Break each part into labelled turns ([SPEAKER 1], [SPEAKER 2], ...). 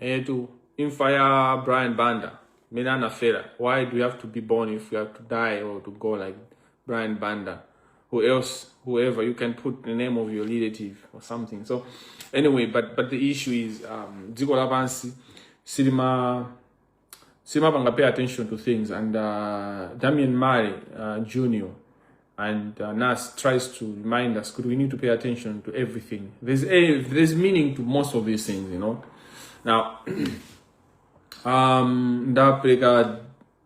[SPEAKER 1] to infire Brian Banda. Menana Fera. Why do you have to be born if you have to die or to go like Brian Banda? Whoever, you can put the name of your relative or something. So anyway, but the issue is Dziko Lapansi Cinema Banga pay attention to things, and Damian Mari Jr. and Nas tries to remind us we need to pay attention to everything. There's meaning to most of these things, you know. Now ndapeleka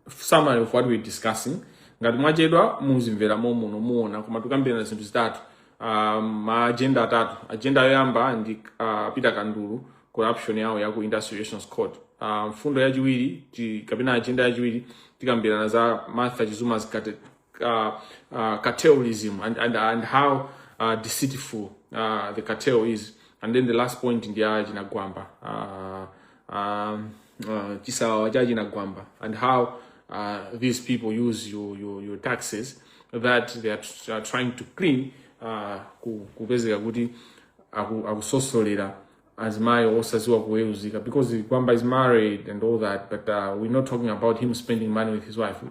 [SPEAKER 1] summary of what we're discussing. Ngati mwachedwa muzimvera muno muona koma tukambirana zinthu zitatu, agenda atatu. Agenda yoyamba ndi Peter Kandulu corruption yawo ya ku Industrial Relations Code. Fundo yachiwiri kapena agenda yachiwiri tikambirana za Martha Chizuma's cartelism and how deceitful the cartel is. And then the last point in the na Gwamba, chisawa jaji na Gwamba, and how these people use your taxes that they are trying to clean kubezeka kuti akusosolera azimayo osaziwa kuweuzika, because Gwamba is married and all that, but we're not talking about him spending money with his wife.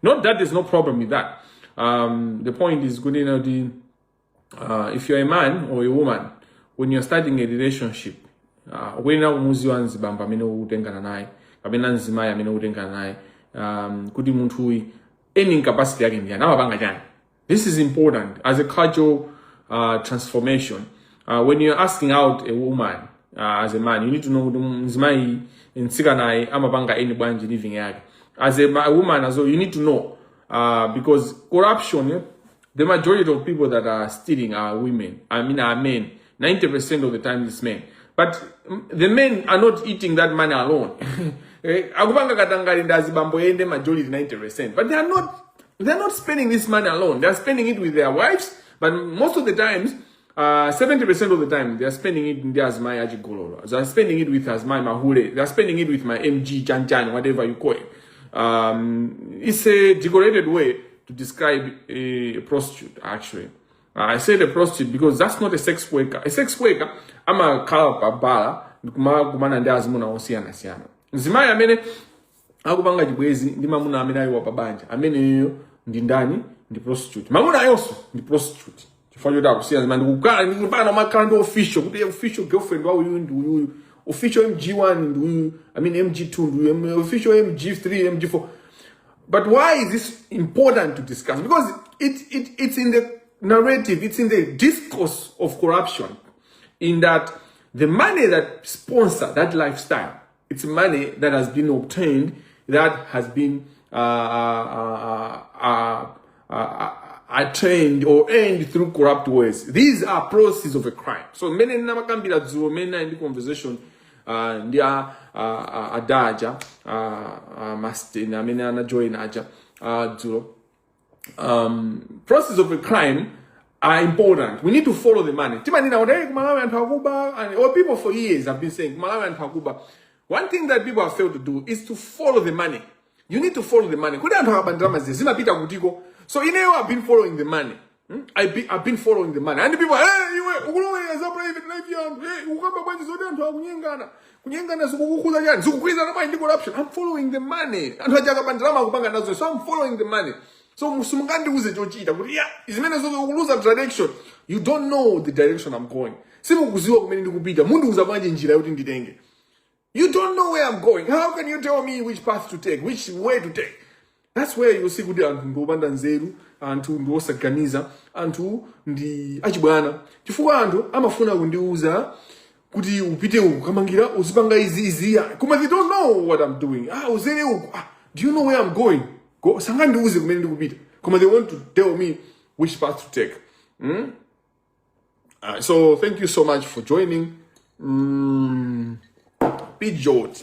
[SPEAKER 1] Not that there's no problem with that. The point is good, you know, if you're a man or a woman, when you're starting a relationship, when umuzi wanzi bamba amene utengana naye kapena nzimayi amene utengana naye, kuti munthu uyu earning capacity yake ndi anawapanga chani. This is important as a cultural transformation. When you're asking out a woman as a man, you need to know kuti nzimayi ntsika naye amapanga eni bwanji living yake. As a woman as well, you need to know, because corruption, the majority of people that are stealing are women. I mean, are men. 90% of the time it's men. But the men are not eating that money alone. Akupanga katangari ndazi bambo ende majority 90%. But they're not spending this money alone. They're spending it with their wives. But most of the times, 70% of the time, they're spending it in their Azmai Ajigololo. They're spending it with Azmai Mahure. They're spending it with my MG, Chan, whatever you call it. It's a decorated way to describe a prostitute, actually. I say the prostitute because that's not a sex worker. A sex worker, I'm a kalapabala, kumana ndazi muna osiana siana. Nzimayi amene akupanga chibwezi ndi mamuna amene ayi wapabanja. Amene yo ndi ndani ndi prostitute. Mamuna yonso ndi prostitute. Chifukwa choti akusiya zimene ndikukhala ndikupana makhala ndi official, kuti official girlfriend wa uyu ndi uyu. Official MG1 ndi uyu. I mean MG2 ndi uyu. Official MG3, MG4. But why is this important to discuss? Because it's in the narrative, it's in the discourse of corruption, in that the money that sponsor that lifestyle, it's money that has been obtained, that has been attained or earned through corrupt ways. These are processes of a crime. So many namakambira zuo mena in the conversation ndia adaja mastin amena na join aja zuo. Process of a crime are important. We need to follow the money. Malawi and Pakuba, or people for years have been saying Malawi and Pakuba. One thing that people have failed to do is to follow the money. You need to follow the money. So in here, I've been following the money. I've been following the money. And the people, hey, you private life, I'm following the money. So I'm following the money. So musumukandi uze chochita kuti izimene zokuza direction, you don't know the direction I'm going. Simukuziwa kumene ndikupita, mundu uza kwanje njira yoti nditenge. You don't know where I'm going. How can you tell me which path to take, which way to take? That's where you see kuti anthu ndopanda nzeru, anthu ndiosaganiza, anthu ndi achibwana. Chifukwa anthu amafuna kundiuza kuti upite uku Kamangila uzipanga izi. Koma they don't know what I'm doing. Uzere uku. Do you know where I'm going? Go sangandi uze kumene ndikupita. Koma they want to tell me which path to take. So thank you so much for joining. Speed George.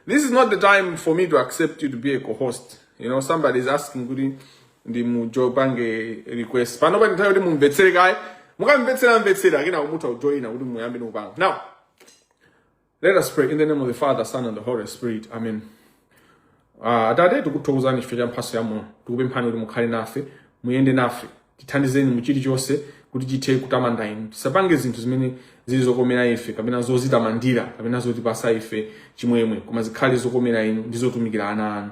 [SPEAKER 1] This is not the time for me to accept you to be a co-host. You know, somebody's asking kuti ndi mujobange request. Panoba ntayo ndi mumvetsere guy. Mukamvetsera akina umuta ujoina kuti muyambe nopanga. Now, let us pray in the name of the Father, Son, and the Holy Spirit. Amen. Atate tikuthokozani chifukwa cha mphatso yanu. Tikupemphani kuti mukhale nafe, muyende nafe. Tithandizeni mu chilichonse kuti chithe kutamanda inu. Tisapange zinthu zimene zili zokomera ife kapena zozitamandira kapena zotipasa ife chimwemwe, koma zikhale zokomera inu ndi zotumikira ana anu.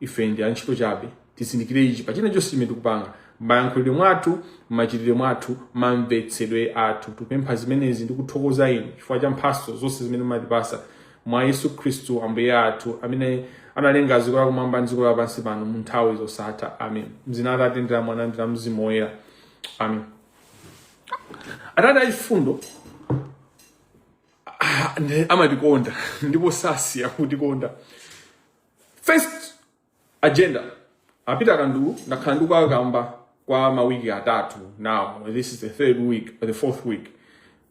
[SPEAKER 1] Ife ndi antchito chabe, tizindikire ichi pachina chonse chimene tikupanga, m'mayankhulidwe mwathu, m'machitidwe mwathu, mamvetsedwe athu. Tupempha zimenezi ndi kuthokoza inu chifukwa cha mphatso zonse zimene mumatipasa mwa Yesu Khristu Ambuye athu, amene analenga dziko lakumwamba ndi dziko lapansi pano mu nthawi zosatha. Amen. M'dzina la Atate ndi la Mwana ndi la Mzimu Woyera. Amen. Atate achifundo amatikonda ndipo sasiya kutikonda. First agenda apita kandu ndakhala ndikukamba kwa mawiki atatu now. This is the third week or the fourth week.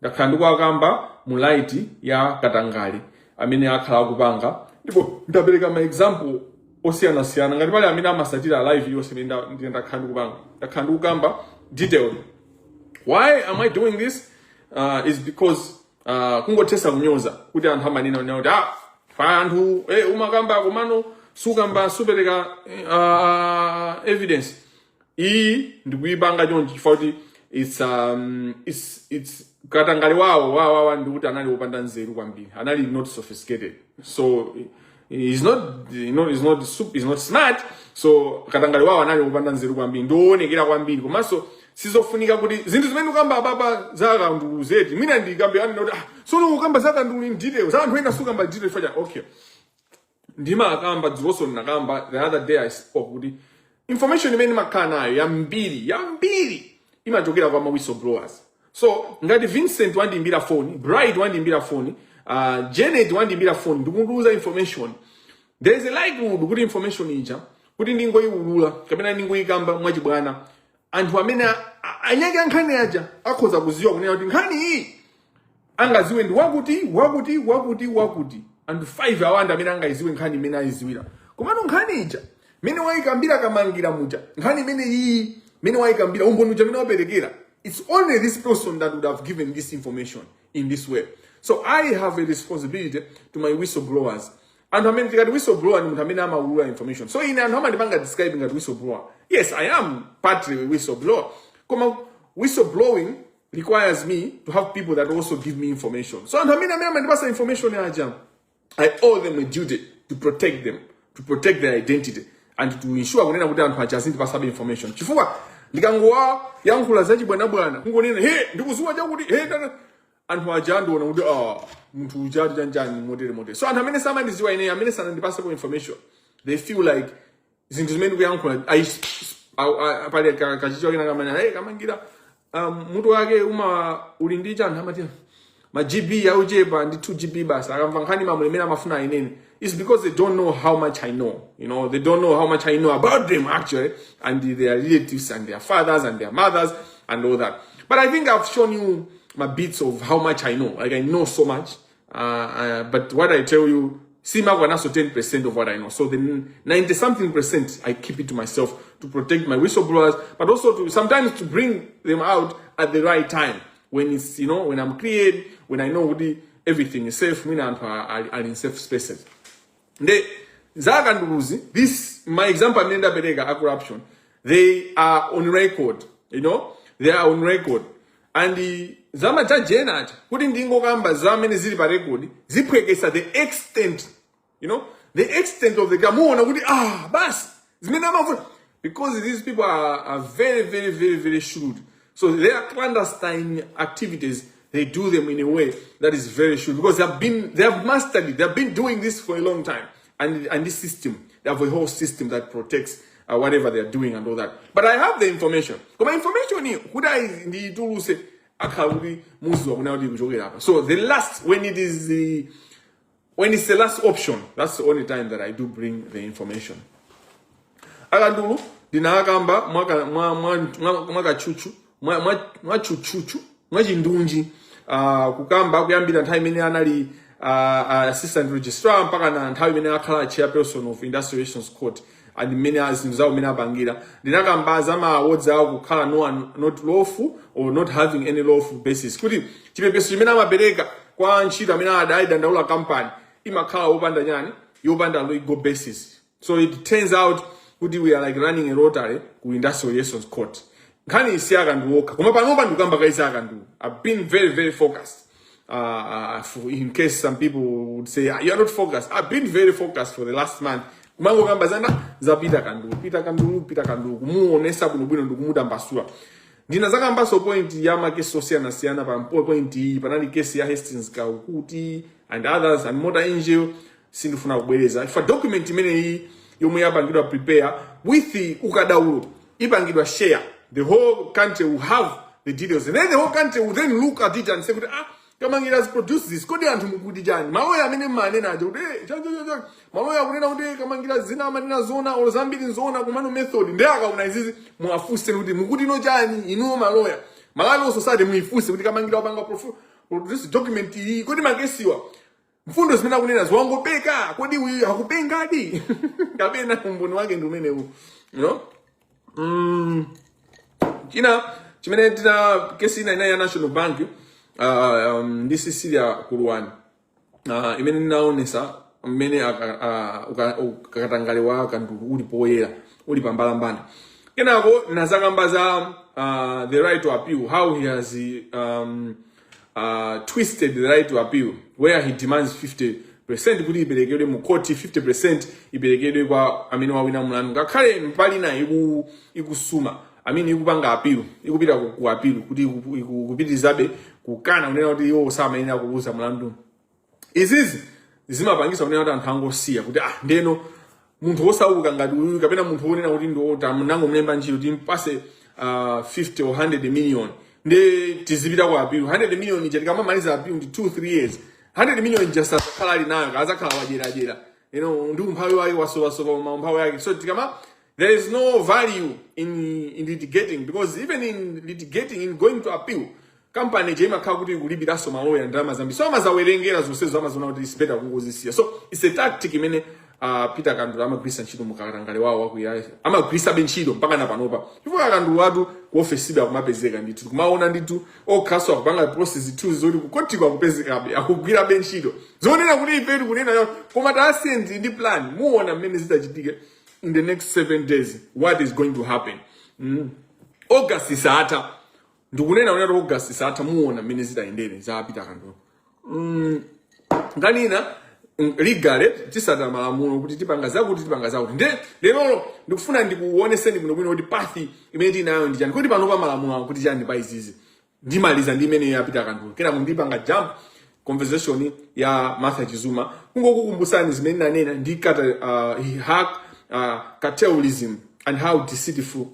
[SPEAKER 1] Ndakhala ndikukamba mu light ya Katangali amene akhala kupanga, ndipo ndapereka ma example osiyana ngati pale amene amasatira live yonse imene ndakhala ndikupanga. Ndakhala ndikukamba detailed. Why am I doing this? Is because kungotesa kunyoza kuti anthu amanena kuti anthu umakamba komano sukamba supereka evidence. Iyi ndikuyipanga chonchi chifukwa kuti it's Katangali wawo ndikuti anali wopanda nzeru kwambiri, anali not sophisticated, so he's not smart. So Katangali wawo anali wopanda nzeru kwambiri, ndoonekera kwambiri, komanso sizofunika kuti zinthu zimene ukamba ababa zakandulu zeti mina ndikambe ani noti sono ukamba zakandulu in details anthu ena sukamba details faja. Okay, ndima akamba dziwoso nakamba the other day I spoke kuti information imene makhala nayo yambiri imachokera kwa ma whistleblowers. So ngati Vincent wandimbira phone, Bright wandimbira phone, Janet wandimbira phone ndikunduza information, there is a likelihood kuti information ija kuti ndingoyiulula kapena ndingoyikamba mwachibwana, anthu amene anyake nkhani aja akhoza kuziwa kunena kuti nkhani iyi angaziwe ndi wakuti anthu 5 awanda amene angaziwe nkhani imene ayiziwira. Komano nkhani ija mene wayikambira Kamangira muja, nkhani imene iyi mene wayikambira umboni uja mene waperekera, it's only this person that would have given this information in this way. So I have a responsibility to my whistleblowers. Anthu amene tikati whistleblower ni munthu amene amaulula information. So ine anthu amandipanga describing as whistleblower. Yes, I am partly a whistleblower. Koma whistleblowing requires me to have people that also give me information. So anthu amene amandipasa information aja, I owe them a duty to protect them, to protect their identity, and to ensure kunena kuti anthu aja asindipasa information. Chifukwa ndikangowa yankhula zachibwanabwana kungonena ndikuziwa chakuti anthu aja ndiona kuti munthu uja chanjani motere. So anthu amene samandiziwa ine amene sanandipasa information, they feel like zinthu zimene kuyankhula pali kachicho kena kamene Kamangira mutu wake uli ndi chanthu amati ma GB auchepa ndi 2 GB basi akamva nkhani mamwe amafuna inene. It's because they don't know how much I know. You know, they don't know how much I know about them actually, and their relatives and their fathers and their mothers and all that. But I think I've shown you my bits of how much I know. Like I know so much, but what I tell you, Sima Gwanaso 10% of what I know. So the 90-something% I keep it to myself to protect my whistleblowers, but also to sometimes to bring them out at the right time when it's, you know, when I'm cleared, when I know everything is safe, when are in safe spaces. This, my example, corruption, they are on record, you know, they are on record. And the Zamba Jenat, putting Dingo Gamba, Zamani Zilipa record, Zipwekesa, the extent, you know, the extent of the Gamona, bas, because these people are very shrewd. So their clandestine activities, they do them in a way that is very shrewd, because they have mastered it. They have been doing this for a long time. And this system, they have a whole system that protects whatever they are doing and all that. But I have the information. My information here, so the last, when it's the last option, that's the only time that I do bring the information. Agandulu, dinagamba, chuchu, mwajindunji, kukamba, kuyambira time in anali, assistant registrar, mpaka na nthawi imene akhala chairperson of Industrial Relations Court, and many others zawo mena bangira. Dinagamba zama awards awo kukhala not lawful or not having any lawful basis. Kuti chipepeso chimene amapereka kwa ntchito amene adaida ndaula company imakhala opanda nyani yopanda legal basis. So it turns out kuti we are like running a rotary ku Industrial Relations Court. nkhani isi akanduoka koma panopa ndikamba kaisi akandu. I've been very very focused. In case some people would say you are not focused, I've been very focused for the last month. Kumango kamba zana za pita kandu kumuonesa bwino ndikumudambasula. Ndina zakamba so point ya makesi sosiana siana pa point iyi panali kesi ya Hastings Kaukuti and others and motor angel sindifuna kubwereza. If a document imene iyi yomwe yapangidwa prepare with ukadaulo ipangidwa share, the whole country will have the details, and then the whole country will then look at it and say Kamangila has produced this. Kodi anthu mukuti chani? Maloya amene manena aje kuti maloya kunena kuti Kamangila zina manena zona or zambiri zona kumano method ndi akauna izizi muafuse kuti mukuti no chani inu maloya. Malawi society muifuse kuti Kamangila wapanga produce document iyi kodi makesiwa mfundo zimene kunena ziwangopeka kodi uyu hakupengadi kapena umboni wake ndi umene u, you know. China chimene tina kesi ina ya National Bank this is Syria Kurwan. Imene naonesa mmene ukatangalewa kandu uli poyera uli pambalambana. Kenako nazakamba za the right to appeal, how he has twisted the right to appeal, where he demands 50% kuti iberekedwe mu court, 50% iberekedwe kwa amene wawina mlandu. Ngakhale mpali na ikusuma ikupanga appeal, ikupita ku appeal kuti ikupitizabe kukana unena kuti yo sama ine akubuza mlandu. Izizi zimapangisa unena kuti anthu angosiya kuti ndeno munthu osauka ngati uyu kapena munthu onena kuti ndo nango mlemba ntchito timpase 50 or 100 million ndi tizipita ku appeal. 100 million ija tikamamaliza appeal ndi 2-3 years. 100 million just asakhala ali nayo azakhala wajerajera, you know, ndi umphawi wake wasowasowa umphawi wake. So there is no value in litigating, because even in litigating, in going to appeal, company jema kakuti kulibiraso maloya ndama zambi. So amazawerengera zonsezo amazona kuti it's better kungozisiya. So it's a tactic imene Peter Kandu amagwisa ntchito mukatangale wawo wakuya amagwisa benchito mpaka napanopa. Chifukwa Kandu watu ku office ba kumapezeka ndithu kumaona ndithu okhaso akupanga process 2 zoti kukotikwa kupezekabe akugwira benchito. Zonena kuti ife kunena koma tasendi ndi plan muona mmene zitachitike in the next 7 days what is going to happen. August isata ndikunena unati August isata muona mmene zitaendere za Peter Kandu. Nganina legally tisata malamulo kuti tipanga zakuti lero ndikufuna ndikuoneseni bwino kuti path imene tinayo ndi chani kuti panopa malamulo kuti chani pa izizi ndimaliza ndi imene ya Peter Kandu. Kena mundipanga jump conversation ya Martha Chizuma kungokukumbusani zimene nanena ndikata he hack cartelism and how deceitful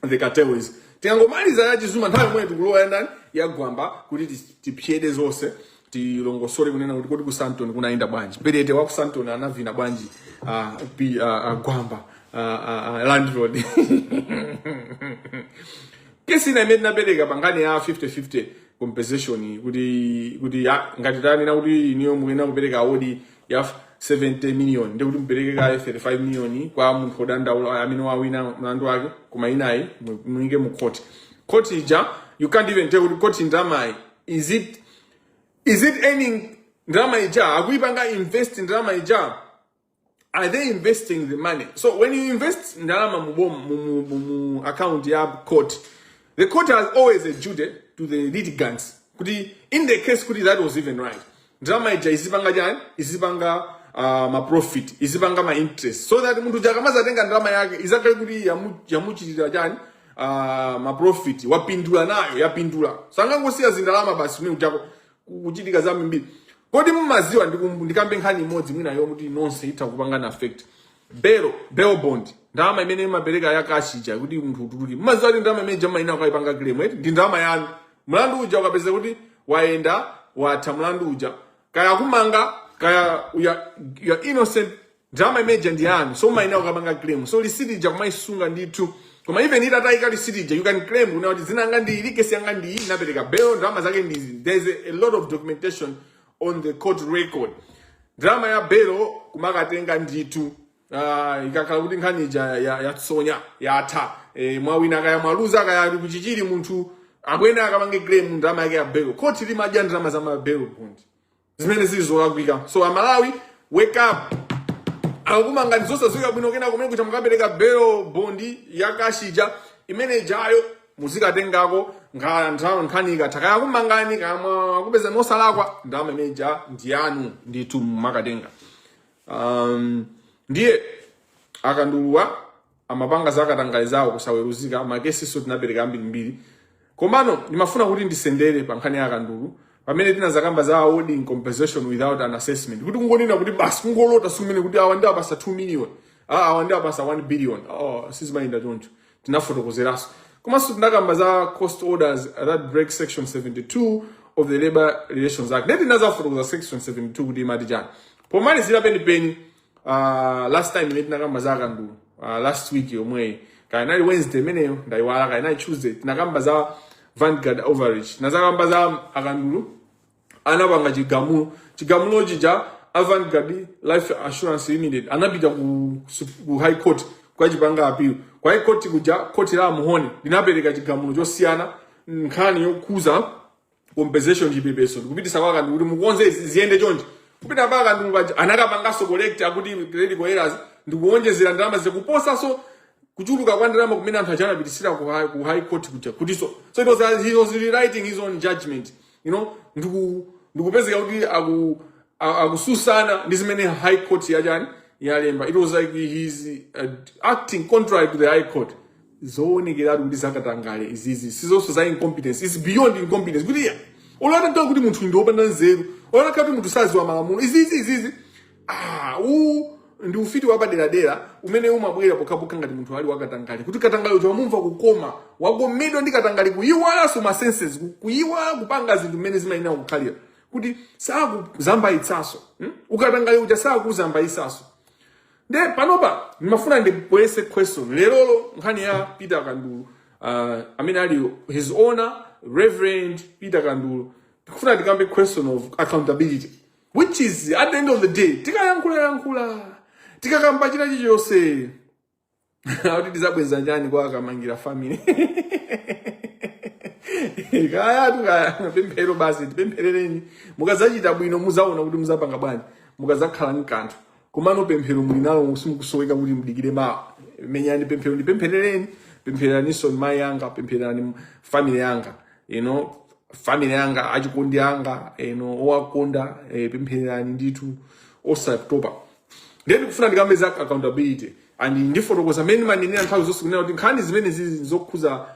[SPEAKER 1] the cartel is. Tingangomaliza ya Chizuma nthawi mwe tikulowa ndani ya Gwamba kuti tipyede zose tilongosole kunena kuti ku Santon kunaenda bwanji perete wa ku Santon anavina bwanji Gwamba landlord. Kesi na imene nabereka pangani ya 50-50 compensation kuti ngati tanena kuti niyo mukena kupereka awodi ya 70 million ndi kuti mupereke ka 35 million kwa munthu odandaula amene wawina mlandu wake koma inayi muinge mu court ija. You can't even tell kuti court ndama is it earning drama ija? Akuipanga invest in drama ija? Are they investing the money? So when you invest in drama mu account ya court, the court has always a duty to the litigants. In the case that was even right. Drama ija isipanga jani? Isipanga ma profit, isipanga ma interest. So that muntu jakamaza tenga drama yake izakali kuti yamuchitira jani? Ma profit wapindula nayo yapindula. Sangangosiya zindalama basi mimi uchako kuchitika zambi mbili. Kodi mumaziwa ndikambe nkhani imodzi mwina yo kuti nonse itakupangana affect bail bond ndama imene mabereka yakashija kuti munthu utuluke. Mumaziwa kuti ndama imene jama ina kwaipanga claim ndi ndama yanu. Mlandu uja ukapeza kuti waenda watha mlandu uja kaya kumanga kaya you are innocent, ndama imene ndi yanu. So maina ukapanga claim, so lisiti ja kumaisunga ndithu. Koma even itataika lisiti, you can claim una kuti zinanga ndi likesi yanga ndi nabereka bail ndama zake ndi. There's a lot of documentation on the court record. Drama ya bail kumakatenga ndithu ikakhala kuti nkhani ya tsonya yatha mwawina kaya mwaluza kaya kuchichiri munthu akwenda akamange claim drama yake ya bail. Court limadya drama za ma bail bond zimene zilizokakwika. So Malawi wake up. Akumanga nzosa zoka bwino kena kumene kuti mukabereka bail bondi yakashija imene jayo muzikatengako nkhani ikatha kumangani kama kupeza nosalakwa ndalama imeja ndiyanu ndithu mumakatenga. Ndiye akanduluwa amapanga zakatangale zawo kusaweruzika makesiso tinapereka ambirimbiri. Komano nimafuna kuti ndisendere pa nkhani ya akandulu pamene tinazakamba za awarding compensation without an assessment. Kuti kungonena kuti basi kungolota sumene kuti awa ndi apasa 2 million. Awa ndi apasa 1 billion. Sizimayenda choncho. Tinafotokozeraso. Komanso tinakamba za cost orders that break section 72 of the Labor Relations Act. Neti nazafotokoza section 72 kuti imati chani. Pomalizira penipeni last time neti nakamba za akandulu. Last week yomwe kainali Wednesday meneyo ndaiwala kainali Tuesday tinakamba za Vanguard overreach nazakamba za akandulu anapanga chigamulo chija Vanguard Life Assurance Limited anapita ku High Court kwa chipanga appeal kwa High Court kuja koti la muhoni linapereka chigamulo chosiyana nkhani yokuza compensation chipepeso kupitisa kwa akandulu kuti mukonze ziende chonje kupita pa akandulu anakapangaso collect akuti credit errors ndikuonjezera ndalama zikuposa so kuchuluka kwa ndalama kumene anthu achana pitisira ku High Court kuja kuti so he was rewriting his own judgment, you know, ndikupezeka kuti akususana ndi zimene High Court yalemba. It was like he's acting contrary to the High Court. Zoonekera kuti zakatangale izizi sizonso za incompetence, is beyond incompetence. Kuti olana nto kuti munthu ndi opanda nzeru, olana kuti munthu saziwa malamulo izizi ndi ufiti wapadera umene umabwera pokapoka ngati munthu ali wakatangale kuti katangale uja wamumva kukoma wagomedwa ndi katangale kuyiwaso ma senses kuyiwa kupanga zinthu mmene zimayina kukhalira kuti sakuzamba itsaso ukatangale uja sakuzamba isaso. Nde panopa nimafuna ndibwese question lero nkhani ya Peter Kandulu amene ali his honor Reverend Peter Kandulu. Tikufuna tikambe question of accountability, which is at the end of the day tikayankhula tikakamba china chilichonse kuti tizabweza njani kwa Kamangila family. Kaya pemphero basi tipempherereni mukazachita bwino muzaona kuti muzapanga bwanji mukazakhala ni kanthu komano pemphero mulinawo simukusoweka kuti mudikire menyani pemphero ndipempherereni pemphereraninso mai yanga pemphererani family yanga, you know, family yanga achikondi yanga, you know, owakonda pemphererani ndithu osatopa. Then kufuna ndikambe za accountability and ndifotokoza many manenera nthawi zonse kunena kuti nkhani zimene zokhuza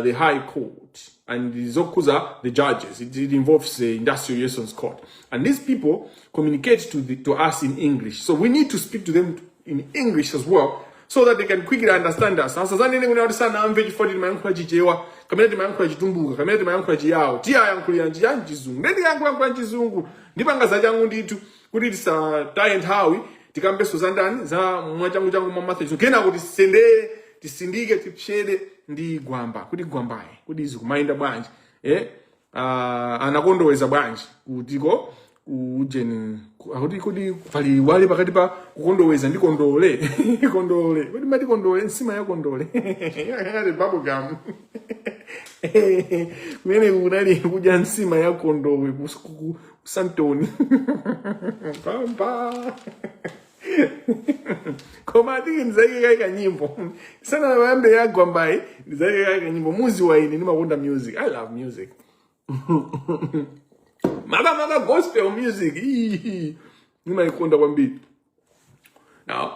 [SPEAKER 1] the High Court and zokhuza the judges, it involves the Industrial Relations Court, and these people communicate to us in English, so we need to speak to them in English as well so that they can quickly understand us. Sasa zanene kuna kuti sana amve chifoti mayankhula chichewa kamene timayankhula chitumbuka kamene timayankhula chiyawo tiyayankhulira chizungu ndi tiyankhula chizungu ndipanga za changu ndithu kuti tisataye nthawi tikambeso za ndani za mwachangu mwa Matthew kena kuti tisindike tipshede ndi Gwamba kuti Gwambaye kuti izi kumayenda bwanji anakondoweza bwanji kutiko ujeni kuti pali wale pakati pa kukondoweza ndi kondole kondole kuti mati kondole nsima ya kondole ngati bubblegum kumene kunali kudya nsima ya kondowe ku Santoni pamba koma tiki nzake kaika nyimbo sana wambe ya Gwambaye nzake kaika nyimbo muzi wa ini nimakonda music. I love music. Maga gospel music nimaikonda kwambiri. Now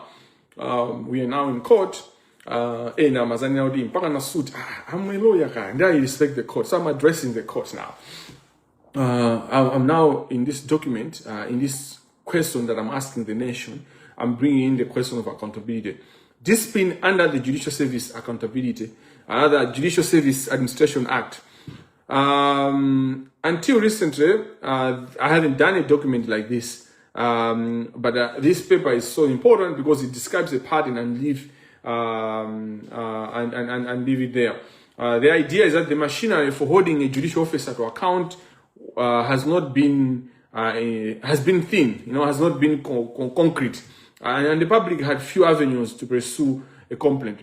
[SPEAKER 1] we are now in court na mazani na udi mpaka na suit. I'm a lawyer guy and I respect the court, so I'm addressing the court now. I'm now in this document, in this question that I'm asking the nation, I'm bringing in the question of accountability. Discipline under the Judicial Service Accountability, the Judicial Service Administration Act. Until recently, I haven't done a document like this, but this paper is so important because it describes a pattern and leave leave it there. The idea is that the machinery for holding a judicial officer to account has been thin, you know, has not been concrete, and the public had few avenues to pursue a complaint.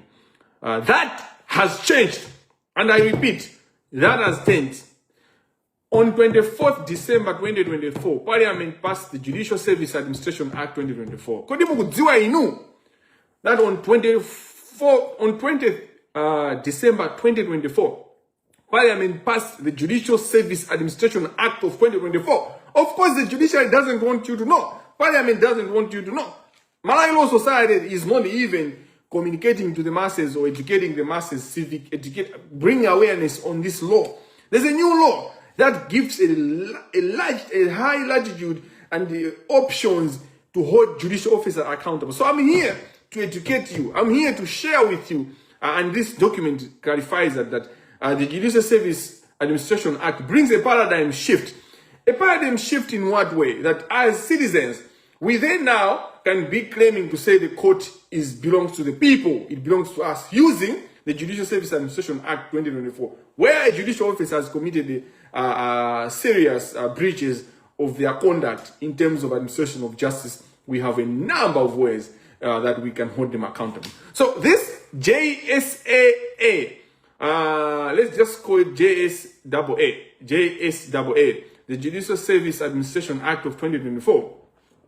[SPEAKER 1] That has changed, and I repeat, that has changed. On 24th December 2024, Parliament passed the Judicial Service Administration Act 2024. Kodi mukudziwa inu that on 20th December 2024, Parliament passed the Judicial Service Administration Act of 2024. Of course, the judiciary doesn't want you to know. Parliament doesn't want you to know. Malawi Law Society is not even communicating to the masses or educating the masses, bring awareness on this law. There's a new law that gives a high latitude and the options to hold judicial officers accountable. So I'm here to educate you. I'm here to share with you. And this document clarifies that the Judicial Service Administration Act brings a paradigm shift. A paradigm shift in what way? That as citizens, we then now can be claiming to say the court belongs to the people. It belongs to us, using the Judicial Service Administration Act 2024, where a judicial officer has committed serious breaches of their conduct in terms of administration of justice. We have a number of ways that we can hold them accountable. So this JSAA, let's just call it JSAA, the Judicial Service Administration Act of 2024,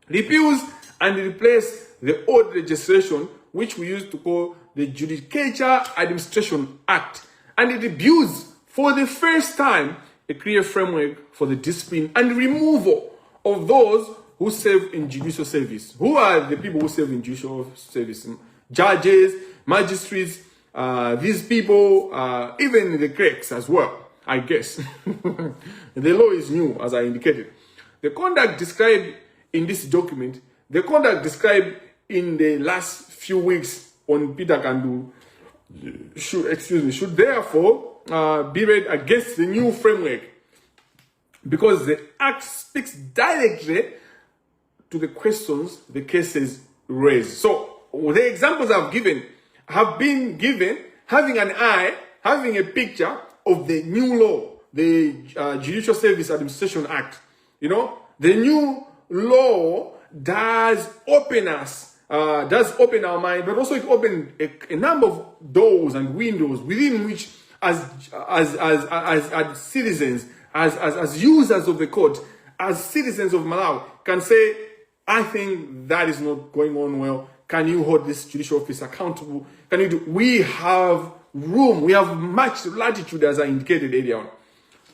[SPEAKER 1] repeals and replaces the old legislation which we used to call the Judicature Administration Act, and it builds for the first time a clear framework for the discipline and removal of those who serve in judicial service. Who are the people who serve in judicial service? Judges, magistrates, these people, even the clerks as well, I guess. The law is new, as I indicated. The conduct described in this document, the conduct described in the last few weeks on Peter Kandu should therefore be read against the new framework, because the Act speaks directly to the questions the cases raise. So the examples I've given have been given having an eye, having a picture of the new law, the Judicial Service Administration Act. You know, the new law does open us, does open our mind, but also it opens a number of doors and windows within which, as citizens, as users of the court, as citizens of Malawi, can say, I think that is not going on well. Can you hold this judicial office accountable? Can you do? We have room. We have much latitude, as I indicated earlier on.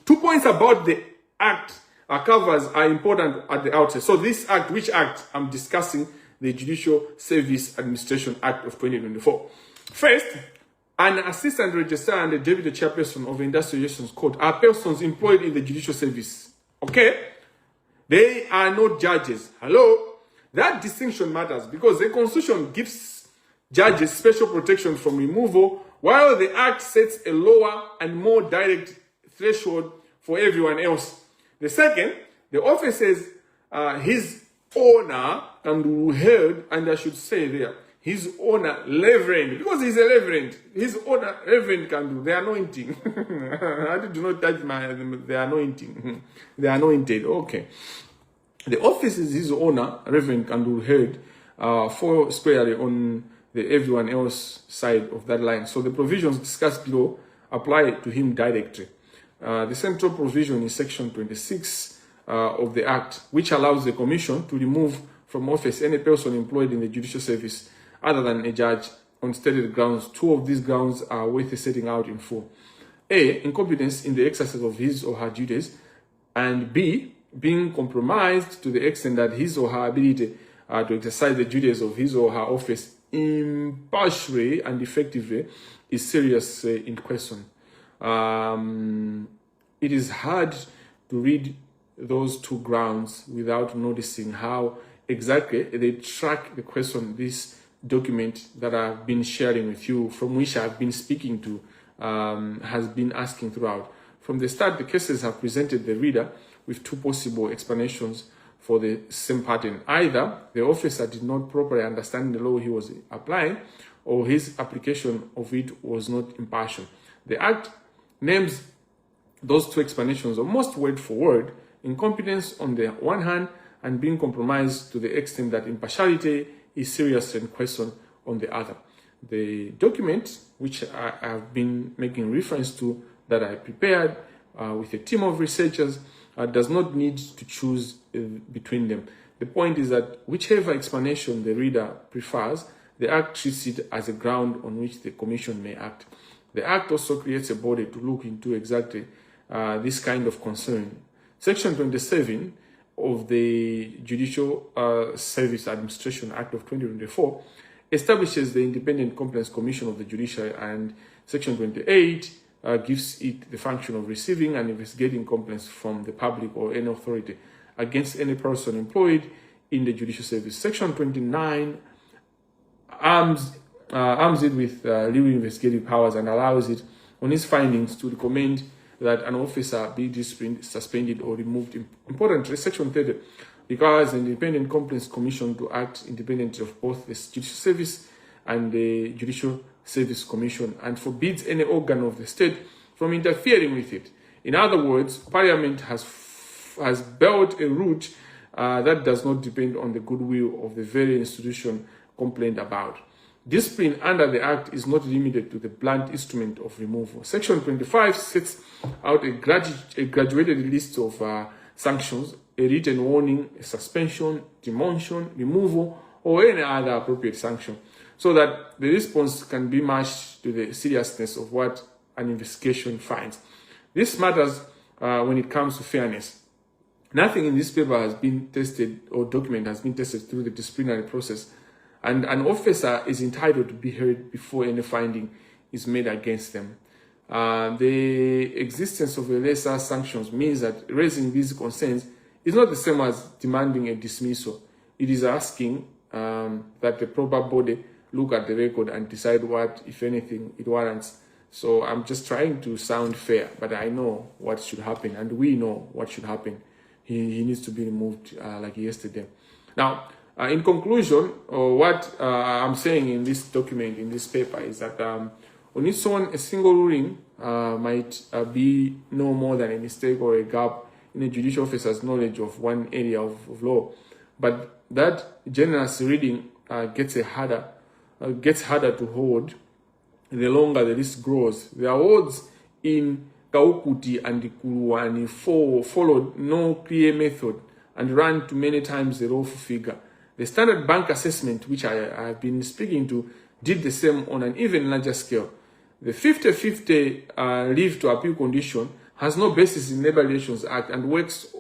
[SPEAKER 1] 2 points about the Act covers are important at the outset. So this Act, which Act I'm discussing? The Judicial Service Administration Act of 2024. First, an assistant registrar and a deputy chairperson of the Industrial Relations Court are persons employed in the judicial service. Okay? They are not judges. Hello? That distinction matters because the Constitution gives judges special protection from removal, while the Act sets a lower and more direct threshold for everyone else. The second, the office says his owner can be held, and I should say there, his owner, reverend, because he's a reverend, his owner, reverend, can do the anointing. I do not touch the anointing. The anointed, okay. The office is his owner, reverend, can do held for squarely on the everyone else side of that line. So the provisions discussed below apply to him directly. The central provision is section 26 of the Act, which allows the Commission to remove from office any person employed in the judicial service other than a judge on stated grounds. Two of these grounds are worth setting out in full. A, incompetence in the exercise of his or her duties, and B, being compromised to the extent that his or her ability to exercise the duties of his or her office impartially and effectively is seriously in question. It is hard to read those two grounds without noticing how exactly they track the question this document that I've been sharing with you, from which I've been speaking to, has been asking throughout. From the start, the cases have presented the reader with two possible explanations for the same pattern. Either the officer did not properly understand the law he was applying, or his application of it was not impartial. The Act names those two explanations almost word for word: incompetence on the one hand, and being compromised to the extent that impartiality is seriously in question on the other. The document, which I have been making reference to, that I prepared with a team of researchers, does not need to choose between them. The point is that whichever explanation the reader prefers, the Act treats it as a ground on which the Commission may act. The Act also creates a body to look into exactly this kind of concern. Section 27 of the Judicial Service Administration Act of 2024 establishes the Independent Complaints Commission of the Judiciary, and Section 28 gives it the function of receiving and investigating complaints from the public or any authority against any person employed in the judicial service. Section 29 arms it with legal investigative powers and allows it, on its findings, to recommend that an officer be disciplined, suspended, or removed. Importantly, Section 30 requires the Independent Complaints Commission to act independently of both the Judicial Service and the Judicial Service Commission, and forbids any organ of the state from interfering with it. In other words, Parliament has built a route that does not depend on the goodwill of the very institution complained about. Discipline under the Act is not limited to the blunt instrument of removal. Section 25 sets out a graduated list of sanctions: a written warning, a suspension, demotion, removal, or any other appropriate sanction, so that the response can be matched to the seriousness of what an investigation finds. This matters when it comes to fairness. Nothing in this paper has been tested or document has been tested through the disciplinary process, and an officer is entitled to be heard before any finding is made against them. The existence of a lesser sanctions means that raising these concerns is not the same as demanding a dismissal. It is asking that the proper body look at the record and decide what, if anything, it warrants. So I'm just trying to sound fair, but I know what should happen, and we know what should happen. He needs to be removed like yesterday. Now, in conclusion, what I'm saying in this document, in this paper, is that on its own, a single ruling might be no more than a mistake or a gap in a judicial officer's knowledge of one area of law. But that generous reading gets harder to hold the longer the list grows. The awards in Kaukuti and Kuluwani followed no clear method and ran to many times the lawful figure. The Standard Bank assessment, which I have been speaking to, did the same on an even larger scale. The 50-50 leave to appeal condition has no basis in Labour Relations Act and works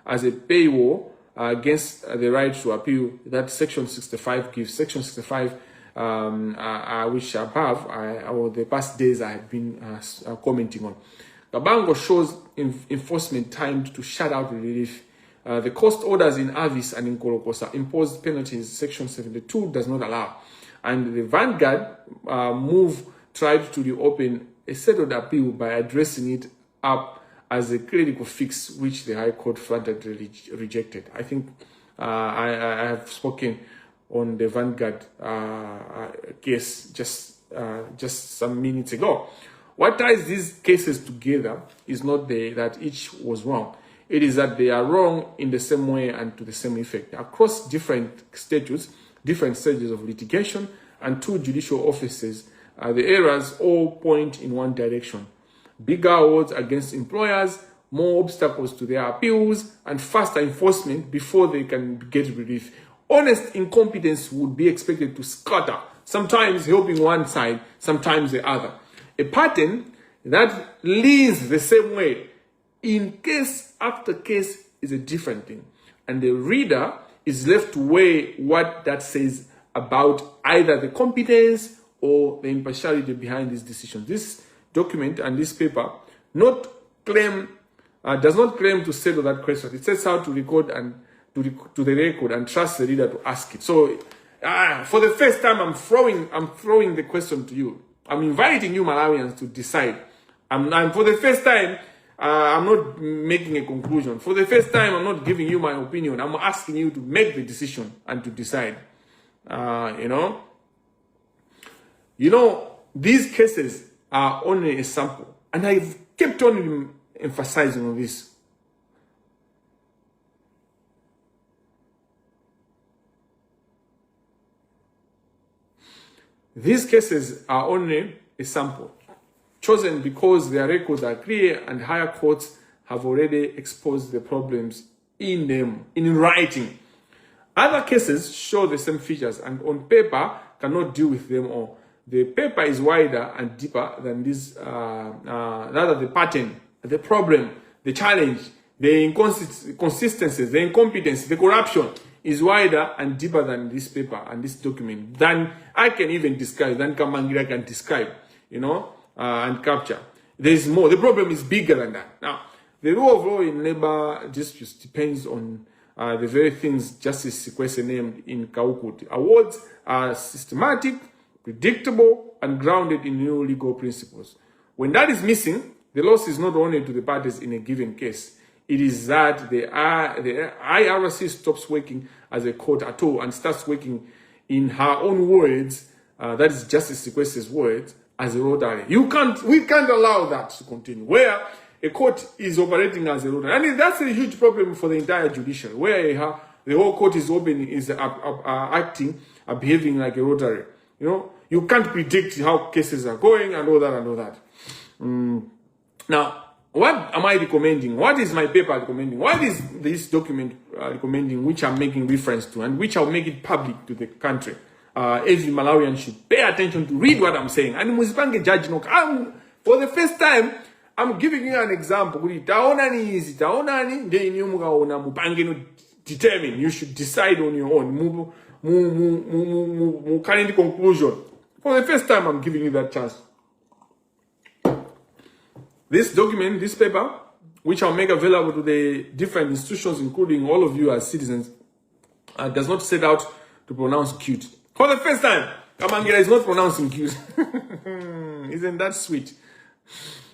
[SPEAKER 1] as a paywall against the right to appeal that Section 65 gives. Section 65, which above, or the past days I have been commenting on. Kabango shows enforcement timed to shut out relief. The cost orders in Avis and in Kolokosa imposed penalties Section 72 does not allow. And the Vanguard move tried to reopen a settled appeal by addressing it up as a critical fix, which the High Court flatly rejected. I think I have spoken on the Vanguard case just some minutes ago. What ties these cases together is not that each was wrong. It is that they are wrong in the same way and to the same effect. Across different statutes, different stages of litigation, and two judicial offices, the errors all point in one direction: bigger awards against employers, more obstacles to their appeals, and faster enforcement before they can get relief. Honest incompetence would be expected to scatter, sometimes helping one side, sometimes the other. A pattern that leans the same way in case after case is a different thing, and the reader is left to weigh what that says about either the competence or the impartiality behind these decisions. This document and this paper does not claim to settle that question. It sets out to record and to the record and trust the reader to ask it. So for the first time, I'm throwing the question to you. I'm inviting you Malawians to decide. And for the first time, I'm not making a conclusion. For the first time, I'm not giving you my opinion. I'm asking you to make the decision and to decide. These cases are only a sample. And I've kept on emphasizing on this. These cases are only a sample, chosen because their records are clear and higher courts have already exposed the problems in them, in writing. Other cases show the same features, and on paper cannot deal with them all. The paper is wider and deeper than this, rather the pattern, the problem, the challenge, the inconsistencies, the incompetence, the corruption is wider and deeper than this paper and this document, than I can even describe, than Kamangila can describe, and capture. There's more. The problem is bigger than that. Now, the rule of law in labor disputes depends on the very things Justice Sikwese named in Kaukuti. Awards are systematic, predictable, and grounded in new legal principles. When that is missing, the loss is not only to the parties in a given case. It is that the IRC stops working as a court at all and starts working in her own words, that is Justice Sikwese's words, as a rotary. We can't allow that to continue, where a court is operating as a rotary. I mean, that's a huge problem for the entire judiciary, where the whole court is acting, behaving like a rotary. You can't predict how cases are going and all that. Now, what am I recommending? What is my paper recommending? What is this document recommending, which I'm making reference to, and which I'll make it public to the country? Every Malawian should pay attention to read what I'm saying. And Muzipange judge, for the first time, I'm giving you an example. Determine. You should decide on your own. Current conclusion. For the first time, I'm giving you that chance. This document, this paper, which I'll make available to the different institutions, including all of you as citizens, does not set out to pronounce cute. For the first time, Kamangila is not pronouncing cute. Isn't that sweet?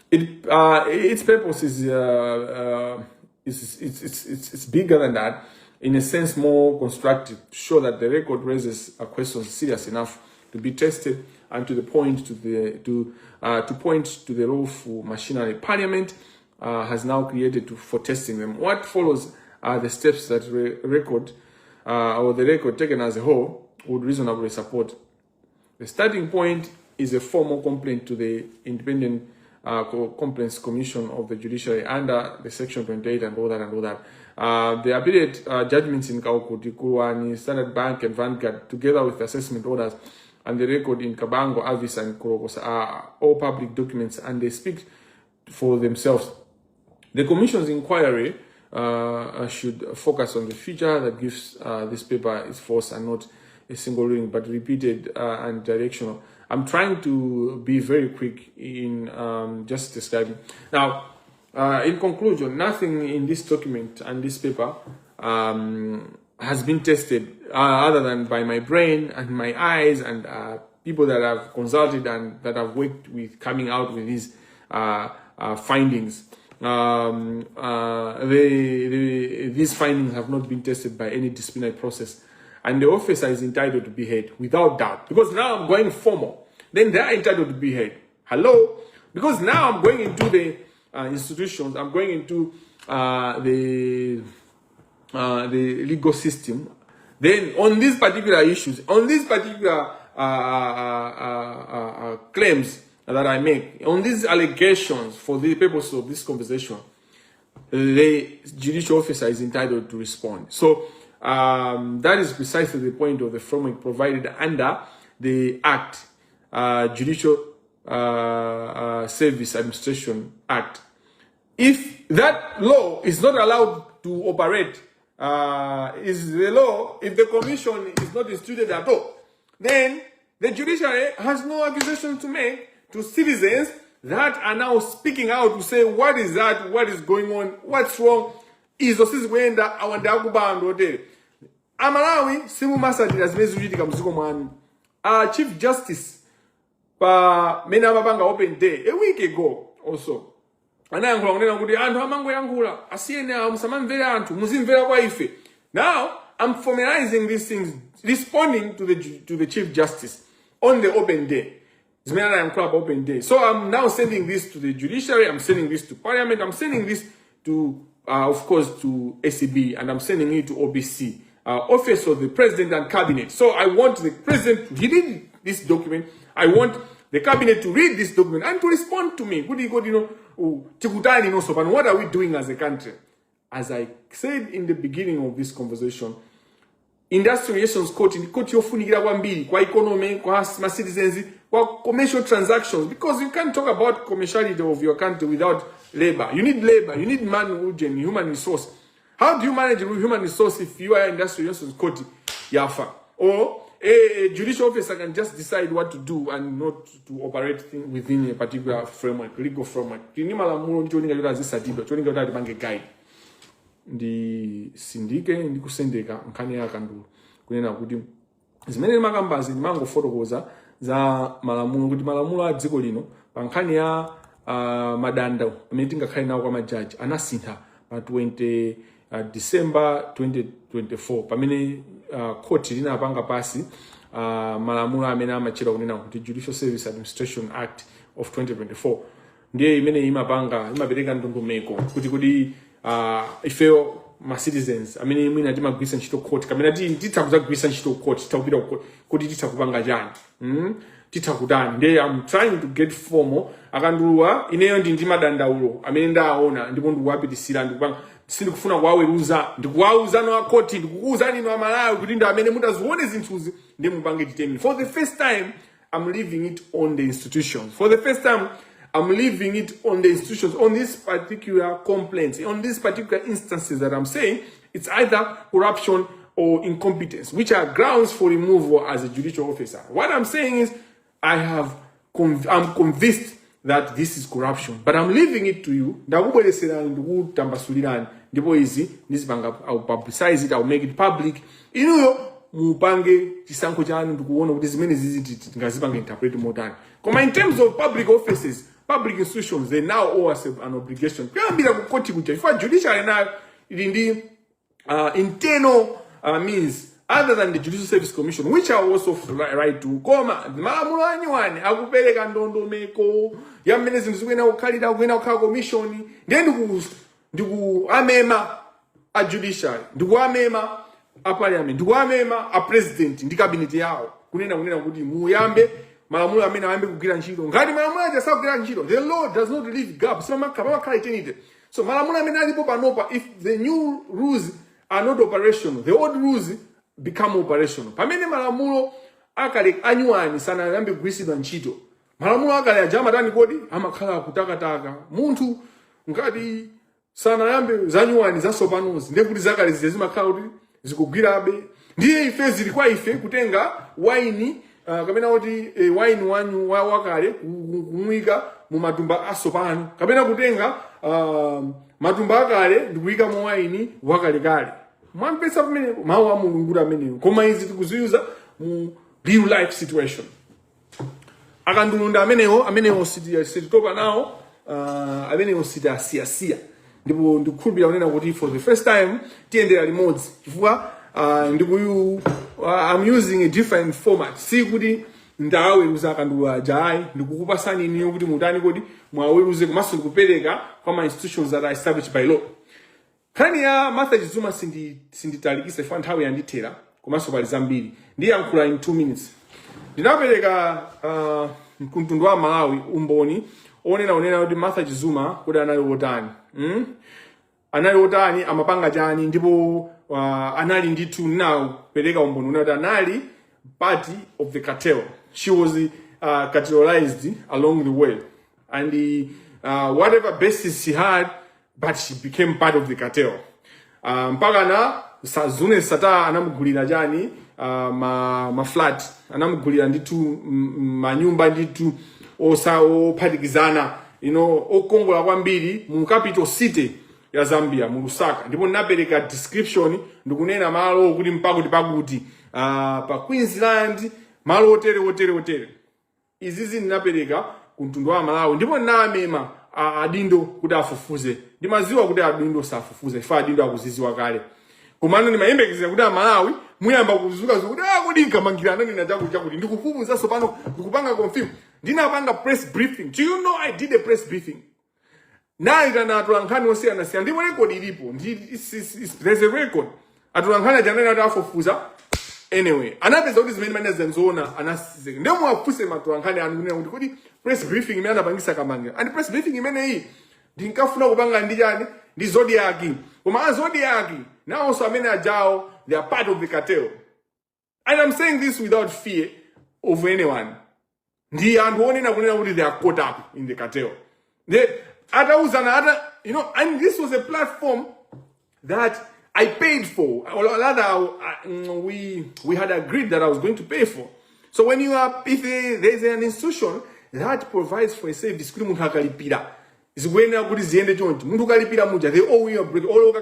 [SPEAKER 1] Its purpose is it's bigger than that. In a sense, more constructive, to show that the record raises questions serious enough to be tested, and to point to the lawful machinery Parliament has now created for testing them. What follows are the steps that the record taken as a whole would reasonably support. The starting point is a formal complaint to the Independent Complaints Commission of the Judiciary under the Section 28 and all that. The appellate judgments in Kaukuti, Kuruani, Standard Bank, and Vanguard, together with assessment orders, and the record in Kabango, Avis, and Korokos are all public documents, and they speak for themselves. The Commission's inquiry should focus on the feature that gives this paper its force, and not a single reading, but repeated and directional. I'm trying to be very quick in just describing. Now, in conclusion, nothing in this document and this paper has been tested other than by my brain and my eyes and people that I've consulted and that I've worked with coming out with these findings. These findings have not been tested by any disciplinary process, and the officer is entitled to be heard without doubt, because now I'm going formal. Then they are entitled to be heard. Hello? Because now I'm going into the institutions, I'm going into the legal system. Then on these particular issues, on these particular claims that I make, on these allegations for the purpose of this conversation, the judicial officer is entitled to respond. So that is precisely the point of the framework provided under the Act, Judicial Service Administration Act. If that law is not allowed to operate, is the law, if the commission is not instituted at all, then the judiciary has no accusation to make to citizens that are now speaking out to say, what is that, what is going on, what's wrong, izo sizikwenda awanda kubanda hotel. Amalawi simu masadira zimezuchitika mziko mwanu. Chief Justice pa mena mabanga open day a week ago also. Anayankhula kunena kuti anthu amango yankhula asiyene musamamvera anthu muzimvera kwa ife. Now I'm formalizing these things, responding to the Chief Justice on the open day. Open day. So I'm now sending this to the judiciary, I'm sending this to Parliament, I'm sending this to of course to ACB, and I'm sending it to OBC, Office of the President and Cabinet. So I want the President to read this document, I want the Cabinet to read this document and to respond to me. What are we doing as a country? As I said in the beginning of this conversation, industrial relations court ni court yofunikira kwambiri kwa economy, kwa ma citizens, kwa commercial transactions, because you can't talk about commerciality of your country without labor. You need labor, you need human resource. How do you manage human resource if you are industrial relations court yafa? Or a judicial officer can just decide what to do and not to operate within a particular framework, legal framework. Kini malamulo ndicho ninga yola zisatiba, cho ninga yola bange guide. Ndi sindike ndi kusendeka nkhani yakandulu kunena kuti zimene makambazi ndi mango fotokoza za malamulo kuti malamulo a dziko lino pa nkhani ya madanda pamene tingakhale nawo kwa majaji anasintha pa 20 December 2024 pamene court linapanga pasi malamulo amene amachira kunena kuti Judicial Service Administration Act of 2024 ndiye imene imapereka ndondomeko kuti ifeyo ma citizens amene mwina timagwisa ntchito court kamene titakuzagwisa ntchito court titakupita kuti titakupanga chani titakutani ndiye I'm trying to get formal akanduluwa ineyo ndi madandaulo amene ndaona ndipo ndikuwapitisira ndikupanga sindikufuna kuwaweruza ndikuwauza no court ndikukuuzani no Malawi kuti ndi amene mutazione zinthuzi ndi mupange determine. For the first time I'm leaving it on the institutions. For the first time I'm leaving it on the institutions, on these particular complaints, on these particular instances that I'm saying, it's either corruption or incompetence, which are grounds for removal as a judicial officer. What I'm saying is, I'm convinced that this is corruption, but I'm leaving it to you. I'll publicize it, I'll make it public. Mupange chisankho chanu ndikuona kuti zimene zizi ngazipange interpret modern. Koma in terms of public offices, public institutions, they now owe us an obligation. Kuyambira ku court kuja. If a judiciary now ndi internal means other than the Judicial Service Commission, which are also right to koma malamulo anyuani akupereka ndondomeko yamene zinthu zikuena kukhalira kuena kukhala commission ndiku amema a judiciary ndikuamema a parliament ndikuamema a president ndi cabinet yawo kunena kuti muyambe malamulo amene ayambe kugwira ntchito ngati malamulo aja sakugwira ntchito, the law does not leave gaps pamakhala eternity. So malamulo amene alipo panopa, if the new rules are not operational, the old rules become operational. Pamene malamulo akale anyuani sana ayambe kugwiridwa ntchito, malamulo akale ajama tani kodi amakhala kutakataka munthu ngati sana ayambe zanyuani zasopanozi ndiye kuti zakale zimakhala kuti zikugwirabe. Ndiye ife zili kwa ife kutenga wine kapena kuti wine wanyu wakale kumwika mu matumba asopano, kapena kutenga matumba akale ndikuyika mu wine wakale kale. Mwampesa pamene mawu a Mulungu ameneyo, koma izi tikuziyuza mu real life situation. Akandulunda amenewo sititopa nawo, amenewo sitasiya. Ndipo ndikukhulupirira kunena kuti for the first time tiyendera limodzi chifukwa I'm using a different format. Si kuti ndaweruza akandulu ajayi ndikukupasani niyo kuti mutani kodi mwaweruze komanso ndikupereka kwa ma institutions that are established by law. Nkhani ya Martha Chizuma sinditalikisa ifa nthawi yandithera komanso pali zambiri ndiye yankhula in 2 minutes. Ndinapereka mtundu wa Malawi umboni onena kuti Martha Chizuma kuti anali wotani. Anali wotani, amapanga chani, ndipo anali ndithu now pereka umboni unati anali party of the cartel. She was cartelized along the way, and whatever basis she had, but she became part of the cartel. Mpaka na zune sata anamugulira chani ma flat, anamugulira ndithu manyumba ndithu ophatikizana, okongola kwambiri mu capital city ya Zambia, mu Lusaka. Ndipo napereka description ndikunena malo kuti mpakuti pakuti pa Queensland malo otere. Izizi ndinapereka ku mtundu wa Malawi, ndipo namema adindo kuti afufuze. Ndimaziwa kuti adindo safufuze ifa adindo akuziziwa kale. Komano ndimayembekezera kuti Malawi muyamba kuzuka kuti kodi Kamangila nani chakuti ndikufufuza so pano ndikupanga confirm. Ndinapanga press briefing. Do you know I did a press briefing? Naita atulankhani osiyana siyana ndipo record ilipo. There's a record. Atulankhani janena ati afufuza. Anyway, anapeza kuti zimene mane zanzona anasizeka. Ndemo afuse matulankhani anunena kuti kodi press briefing imene anapangisa Kamangila. And press briefing imene iyi ndinkafuna kupanga ndi chani ndi Zodiac. Koma Zodiac Now also amene ajao, they are part of the cartel. And I'm saying this without fear of anyone. They are caught up in the cartel. And this was a platform that I paid for, or rather, we had agreed that I was going to pay for. So when you are, if there's an institution that provides for a service, is when I put the end joint, they owe you all of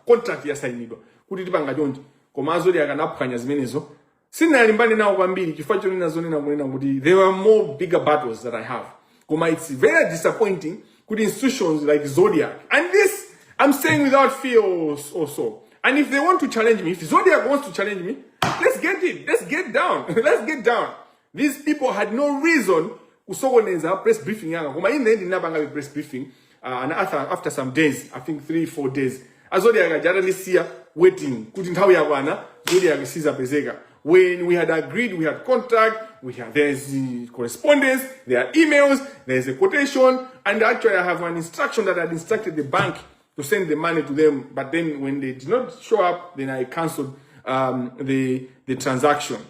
[SPEAKER 1] contract yasainidwa. Kuti banga joint. Komazo ya kanapukanya zimenezo. Sina limbani na kwambiri chifacho nina zone na kunena kuti there were more bigger battles that I have. Koma it's very disappointing with institutions like Zodiac. And this I'm saying without fear also. And if they want to challenge me, if Zodiac wants to challenge me, let's get it. Let's get down. Let's get down. These people had no reason usogoneza press briefing yanga. Koma in the end inabanga press briefing and after some days, I think 3-4 days. Zodiac journalists here waiting. Kuti nthawi yakwana Zodiac siza pezeka. When we had agreed, we had contact, there's the correspondence, there are emails, there's a quotation, and actually I have an instruction that I had instructed the bank to send the money to them, but then when they did not show up, then I cancelled the transaction.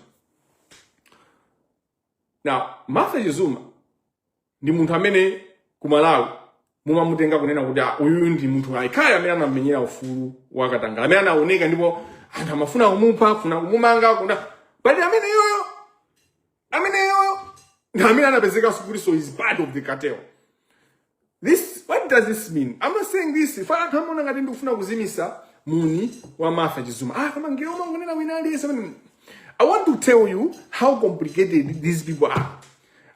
[SPEAKER 1] Now, Martha Zuma, ndi munthu amene ku Malawi mumamutenga kunena kuti uyu ndi munthu aikaya amene anamenyera ufulu wakatangala amene anaoneka ndipo anthu amafuna kumupha kuna kumumanga kuna but amene yoyo amene anapezeka sukuli, so he's part of the cartel. This, what does this mean? I'm not saying this. If I come on and ndikufuna kuzimisa muni wa Martha Zuma. Kamangila ngonena winali yesa. I want to tell you how complicated these people are.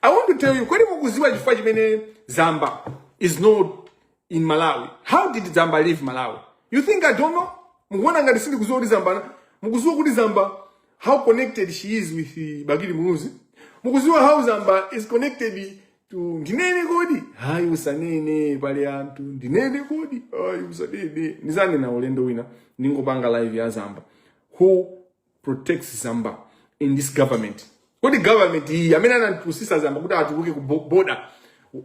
[SPEAKER 1] I want to tell you, kwani mukuziwa chifukwa chimene Zamba is not in Malawi. How did Zamba leave Malawi? You think I don't know? Mukuona ngati sindi kuziwa kuti Zamba, mukuziwa kuti Zamba, how connected she is with Bagiri Munuzi. Mukuziwa how Zamba is connected to ndinene kodi. Hayi usanene pale anthu. Ndinene kodi. Hayi usanene. Nizane na ulendo wina. Ningopanga live ya Zamba. Who protects Zamba in this government? What the government I mean anantusisa Zamba kuti atukuke ku border.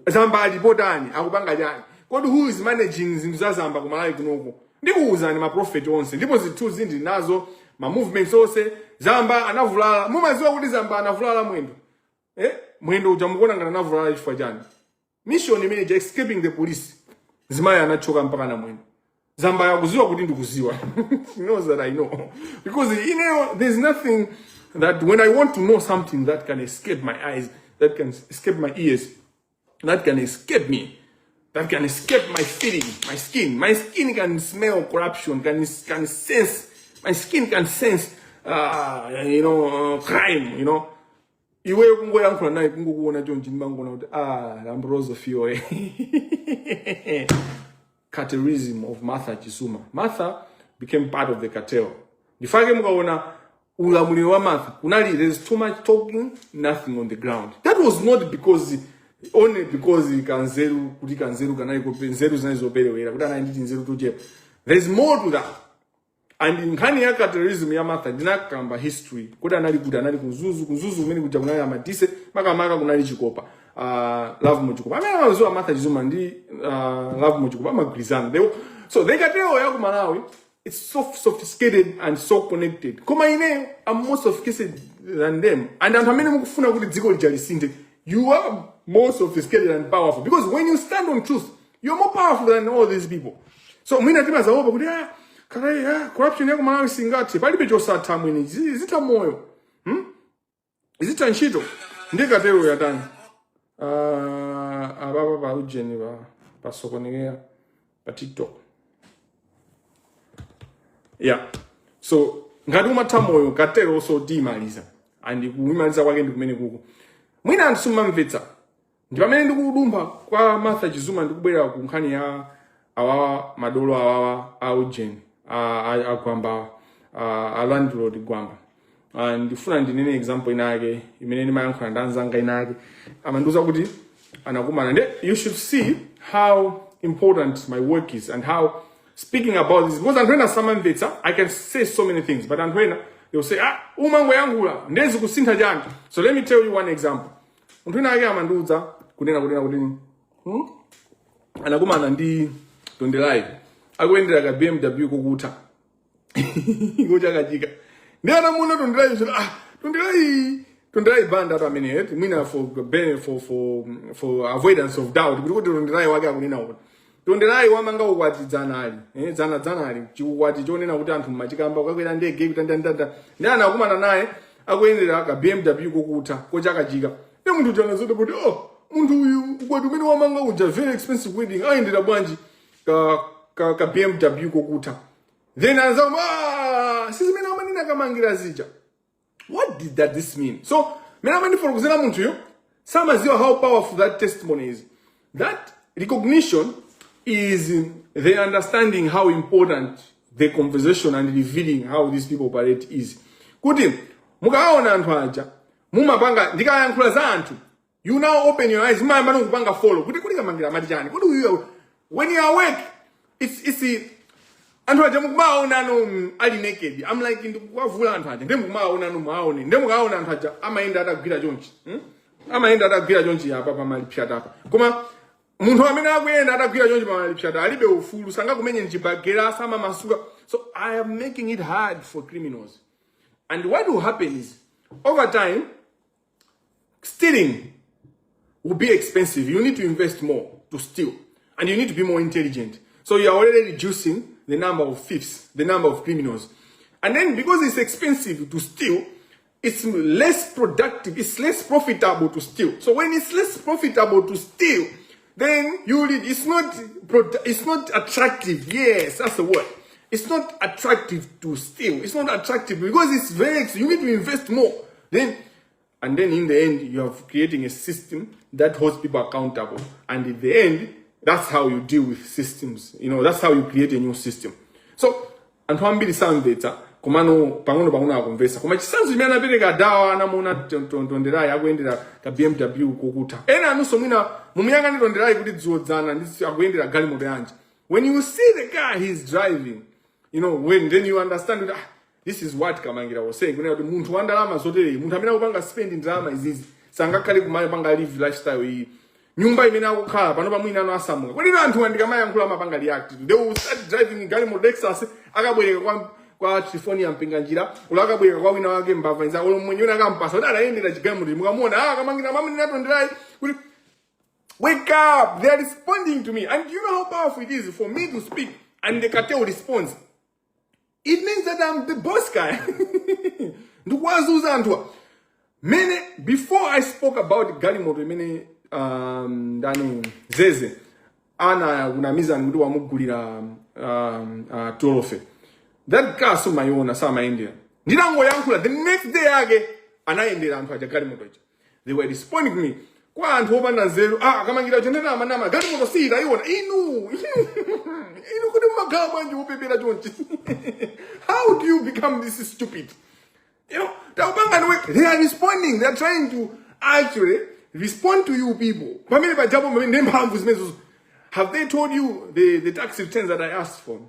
[SPEAKER 1] Zamba alipotani akupanga jani. Kodi who is managing zinthu za Zamba ku Malawi kunoko? Ndikuuza ni ma prophet onse. Ndipo zithu zindi nazo ma movements onse. Zamba anavulala. Mumaziwa kuti Zamba anavulala mwendo. Mwendo ujamukona ngana anavulala chifukwa jani. Mission manager escaping the police. Zimaya anachoka mpaka na mwendo. Zamba yakuziwa kuti ndikuziwa. She knows that I know. Because there's nothing that when I want to know something that can escape my eyes, that can escape my ears, that can escape me, that can escape my feeling, my skin. My skin can smell corruption, can sense, my skin can sense, crime, Iwe kungoya nkula nayi kungokuona chonchi ndimangona kuti Ambroso Fiore. Cartelism of Martha Zuma. Martha became part of the cartel. Ndifake mukaona ulamuliro wa Martha kunali there's too much talking, nothing on the ground. That was not only because kanzeru kuti kanzeru kanali nzeru zinazopelewera kuti ananditi nzeru tochepa. There's more to that. And in nkhani ya cartelism ya Martha ndinakamba history kuti anali kuzuzu kumene kuja kunali amadise makamaka kunali chikopa. Love Mochikopa. I mean, I was Martha Zuma and Love Mochikopa. I'm a Grizan. So they got to Malawi. It's so sophisticated and so connected. Come in, I'm more sophisticated than them. And you are more sophisticated and powerful. Because when you stand on truth, you're more powerful than all these people. So, corruption yako Malawi singati. Pali bejo sa tamweni. Is it a moyo? Is it a nshito? Ndika teo ya tani. Ababa ujeni ba sokonea pa TikTok. Yeah. So ngaduma tamoyo katero also dimaliza. And kuimaliza kwake ndikumene kuko. Mwina antsuma mvetsa. Ndipamene ndikudumba kwa Martha Zuma ndikubwera ku nkhani ya awawa madolo awawa aujeni Gwamba landlord Gwamba. And ndifuna ndinene example inake imene ndimayankhula ndanzanga inake amanduza kuti anakumana and you should see how important my work is and how speaking about this, because Andrena Samamvetsa I can say so many things, but Andrena they'll say umango yangula ndezi kusintha jani. So let me tell you one example. Andrena ake amanduza kunena anakumana ndi Donde live akuendera ka BMW kokuta kuchakachika ndiana muno tondirai zvino tondirai banda pamene mwina for avoidance of doubt kuti tondirai wake akunena kuti tondirai wamanga ukwatidzana ali dzana ali chikukwati chonena kuti anthu mumachikamba ukakwera ndege kutandandanda ndiana akumana naye akuendera ka BMW kokuta kochakachika ndi munthu jana zote kuti munthu uyu ukwati umene wamanga uja very expensive wedding ayendera bwanji ka BMW kokuta then anazama sisi mina manina Kamangila zija. What did this mean? So mina mani for kuzena muntu yo samaziwa how powerful that testimony is. That recognition is the understanding how important the conversation and revealing how these people operate is. Kuti mukaona anthu aja mumapanga ndikayankhula za anthu you now open your eyes mama kupanga follow kuti Kamangila mati chani kuti when you are awake it's anthu aja mukumaona no ali naked I'm like ndikuwavula anthu aja ndemukumaona no maone ndemukaona anthu aja amaenda atagwira chonchi amaenda atagwira chonchi apa pamalipsata apa koma munthu amene akuyenda atagwira chonchi pamalipsata alibe ufulu sangakumenye nchibagera sama masuka. So I am making it hard for criminals, and what will happen is over time stealing will be expensive. You need to invest more to steal, and you need to be more intelligent. So you are already reducing the number of thieves, the number of criminals. And then because it's expensive to steal, it's less productive, it's less profitable to steal. So when it's less profitable to steal, then it's not attractive. Yes, that's the word. It's not attractive to steal. It's not attractive because it's very expensive. You need to invest more. And then in the end, you are creating a system that holds people accountable. And in the end, that's how you deal with systems. That's how you create a new system. So, anthu ambiri samvetsa komano pang'ono akumvesa koma chisanzo chimene anapereka dawa anamona tonderai akuendera ka BMW kokuta ena anunso mwina mumuyang'anira tonderai kuti dziwodzana ndi akuendera galimoto yanji. When you see the car he's driving, then you understand that this is what Kamangila was saying. Kunena kuti munthu wandalama zotere munthu amene akupanga spend ndalama izizi sangakhale kumapanga live lifestyle iyi nyumba imene akukhala pano pamwina ano asamuka kodi anthu andikamayankhula mapanga react they will start driving galimoto Lexus akabwereka kwa Trifonia mpinga njira ulo akabwereka kwa wina wake mbava nza ulo mwenye akampasa kuti adayendera chigalimoto mukamona Kamangila mamuni natonderai kuti wake up, they are responding to me. And you know how powerful it is for me to speak and the cartel responds. It means that I'm the boss guy. Before I spoke about galimoto zeze ana unamiza mdu wa mugulira torofe. That car so my own sama India. Ndirango yankula the next day age anaendera anthu aja galimoto. They were responding to me. Kwa anthu opanda zero Kamangila chenena manama galimoto sira iwona inu kuti magama manje upepera chonchi. How do you become this stupid? They are responding. They are trying to actually respond to you people. Have they told you the tax returns that I asked for?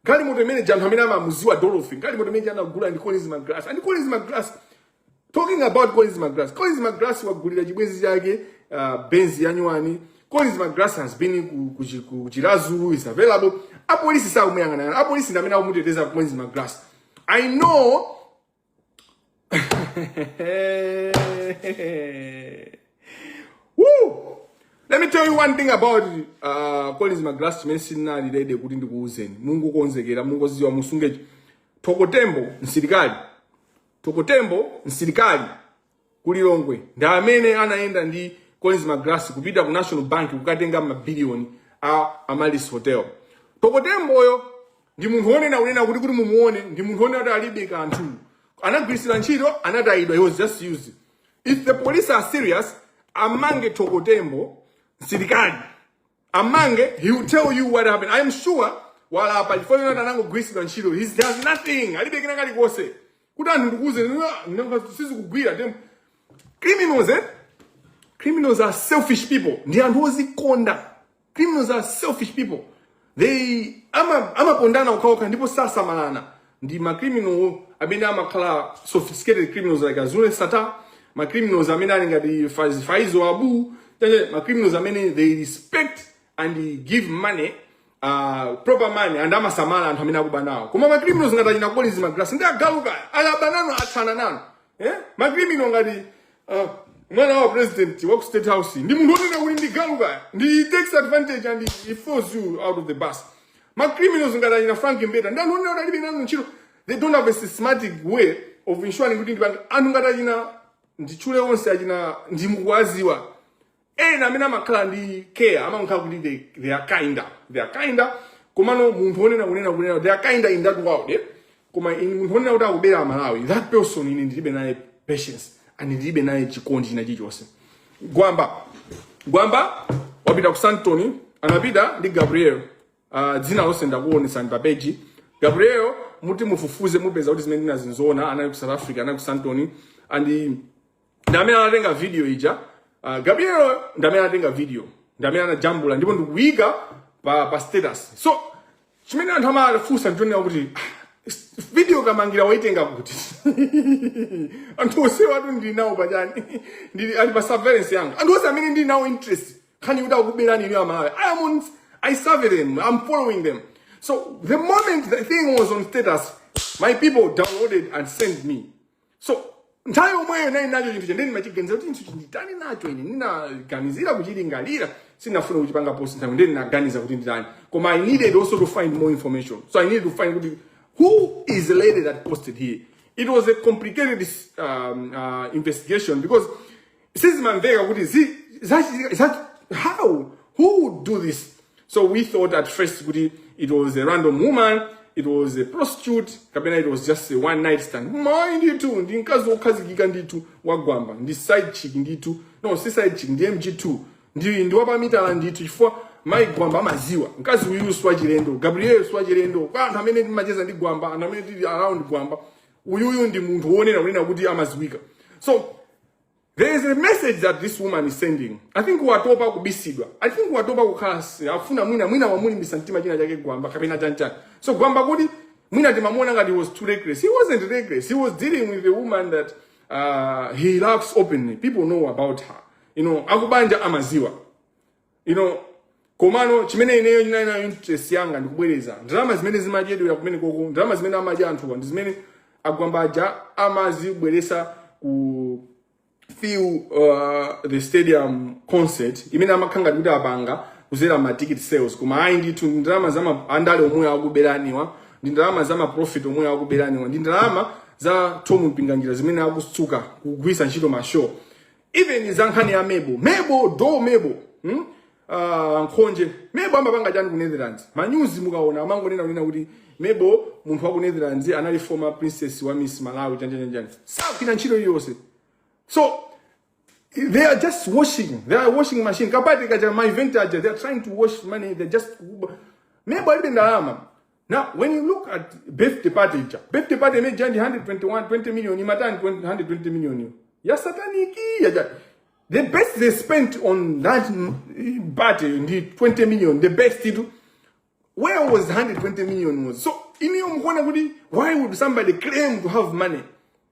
[SPEAKER 1] Galimoto manager hamina muziwa dolphin. Galimoto manager na gula and Collins McGrath. And Collins McGrath talking about Collins McGrath. Collins McGrath wa gulira jibwezi yake benzi yanywani. Collins McGrath has been kujirazulu is available. A police sa umuyangana. A police ndamena umuteteza Collins McGrath. I know. Woo! Let me tell you one thing about Collins McGrath chimene lilede kuti ndikuuzeni. Mungu konzekera, Mungu ziwa musungeji. Tokotembo nsirikali kulilongwe. Nda amene anaenda ndi Collins McGrath kupita ku National Bank kukatenga mabilioni a Malis Hotel. Tokotembo oyo ndi munthu onena unena kuti mumuone, ndi munthu onena kuti alibe kanthu. Anagwirisira ntchito anatayidwa, he was just used. If the police are serious, amange Tokotembo nsirikali. Amange, he will tell you what happened. I am sure wala hapa before you know anangogwirisira ntchito, he does nothing. Alibe kena kali kose. Kuta ndikuze sisi kugwira them. Criminals are selfish people. Ndi anthu ozikonda. Criminals are selfish people. They amapondana ukaoka ndipo sasa malana. Ndi criminal amene amakhala sophisticated criminals like Azule Sata, criminals amene ali ngati Faizo Abu, criminals amene they respect and they give money proper money and amasamala anthu amene akuba nawo. Koma ma criminals ngati achina Collins Magrasa ndi agaluka alaba nano athana nano. Ma criminal ngati mwana wa president wa State House ndi munthu onena kuti ndi galuka ndi takes advantage and he force you out of the bus. Ma criminals ngati achina Frank Mbeta ndi anthu onena kuti alibe nano ntchito. They don't have a systematic way of ensuring kuti anthu ngati achina ndichule onse achina ndimukwaziwa. Ena amene amakhala ndi care amakhala kuti they are kinda komano munthu onena kunena they are kinda in that world koma munthu onena kuti akubera Malawi that person ine ndilibe naye patience and ndilibe naye chikondi china chilichonse. Gwamba wapita ku Santoni anapita ndi Gabriel dzina lonse ndakuonesa pa page. Gabriel muti mufufuze mupeza kuti zimene ndinazinzona anali ku South Africa anali ku Santoni and ndamene anatenga video ija. Gabriel ndamene anatenga video ndamene anajambula ndipo ndikuika pa status. So chimene anthu amafunsa ndichonera kuti video Kamangila waitenga kuti anthu onse watu ndili nawo pachani ndili ali pa surveillance yangu anthu onse amene ndili nawo interest khani kuda kuberani inu Malawi I survey them, I'm following them. So the moment the thing was on status, my people downloaded and sent me. So nthawi omweyo nacho chinthu chandeni machigenza kuti chinthu nditani nacho ine ndinaganizira kuchilingalira sinafuna kuchipanga post nthawi ndeni naganiza kuti nditani koma I needed also to find more information. So I needed to find kuti who is the lady that posted here. It was a complicated investigation because since manveka kuti is that how who would do this. So we thought at first kuti it was a random woman, it was a prostitute, kapena it was just a one night stand. Mind you too, ndi nkazi wokhazikika nditu wa Gwamba, ndi side chick nditu, no si side chick ndi MG2, ndi wapamita nditu chifukwa mai Gwamba amaziwa. Nkazi uyu swachilendo, Gabriel swachilendo, kwa anthu amene timacheza ndi Gwamba, anthu amene tili around Gwamba, uyuyu ndi munthu wonena kuti amaziwika. So there is a message that this woman is sending. I think watopa kubisidwa. I think watopa kukhasi. Afuna mwina wamulimbisa mtima china chake Gwamba kapena chanchani. So Gwamba kuti mwina timamona ngati he was too reckless. He wasn't reckless. He was dealing with a woman that he loves openly. People know about her. You know, akubanja amaziwa. You know, komano chimene ineyo china interest yanga ndikubwereza. Drama zimene zimadyedwa kumene koko, drama zimene amadya anthu ndi zimene agwambaja amazibweresa ku feel the stadium concert imene amakhanga kuti abanga kuzera ma ticket sales kuma ayi ndithu ndalama za andale omwe akuberaniwa ndi ndalama za ma profit omwe akuberaniwa ndi ndalama za Tom Mpinganjira zimene akutsuka kugwisa ntchito ma show even za nkhani ya Mebo Nkhonje Mebo amapanga chani ku Netherlands ma news mukaona amangonena kuti Mebo munthu wa ku Netherlands anali former princess wa Miss Malawi chanjanjanja sakina ntchito yonse. So they are just washing. They are washing machine. Kapati kaja my vintage. They are trying to wash money. They just maybe now when you look at birthday party made 20 million. Imatan 120 million. Ya sataniki. The best they spent on that party the 20 million. The best it. Where was 120 million was? So why would somebody claim to have money?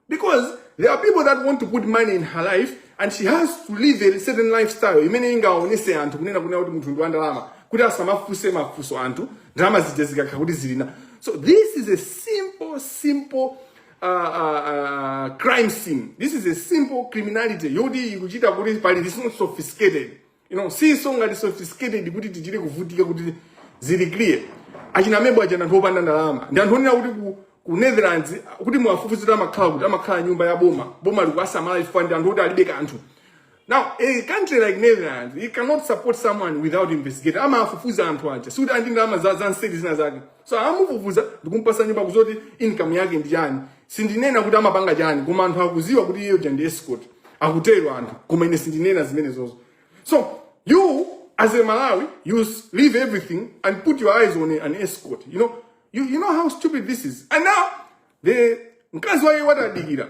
[SPEAKER 1] Because there are people that want to put money in her life and she has to live a certain lifestyle. Imene ingaonese anthu kunena kuti munthu ndi wandalama kuti asamafuse mafuso anthu ndalama zijezika kuti zilina. So this is a simple crime scene. This is a simple criminality. Yodi ikuchita kuti pali is not sophisticated. You know, si songa sophisticated kuti tichire kuvutika kuti zili clear. Achina Mebo ajana ndopanda ndalama. Ndi anthu onena kuti ku Netherlands kuti muafufuzira amakhala nyumba ya boma likuasamala ifandi anthu kuti alibe kanthu. Now a country like Netherlands it cannot support someone without investigating. Amafufuza anthu aja suti andi ndalama za nsedi zina zake. So amufufuza ndikumpasa nyumba kuzoti income yake ndi chani sindinena kuti amapanga chani koma anthu akuziwa kuti iye ndi escort akutero anthu koma ine sindinena zimene zozo. So you as a Malawi you leave everything and put your eyes on an escort. You know how stupid this is. And now, the mkazi wae watadigira.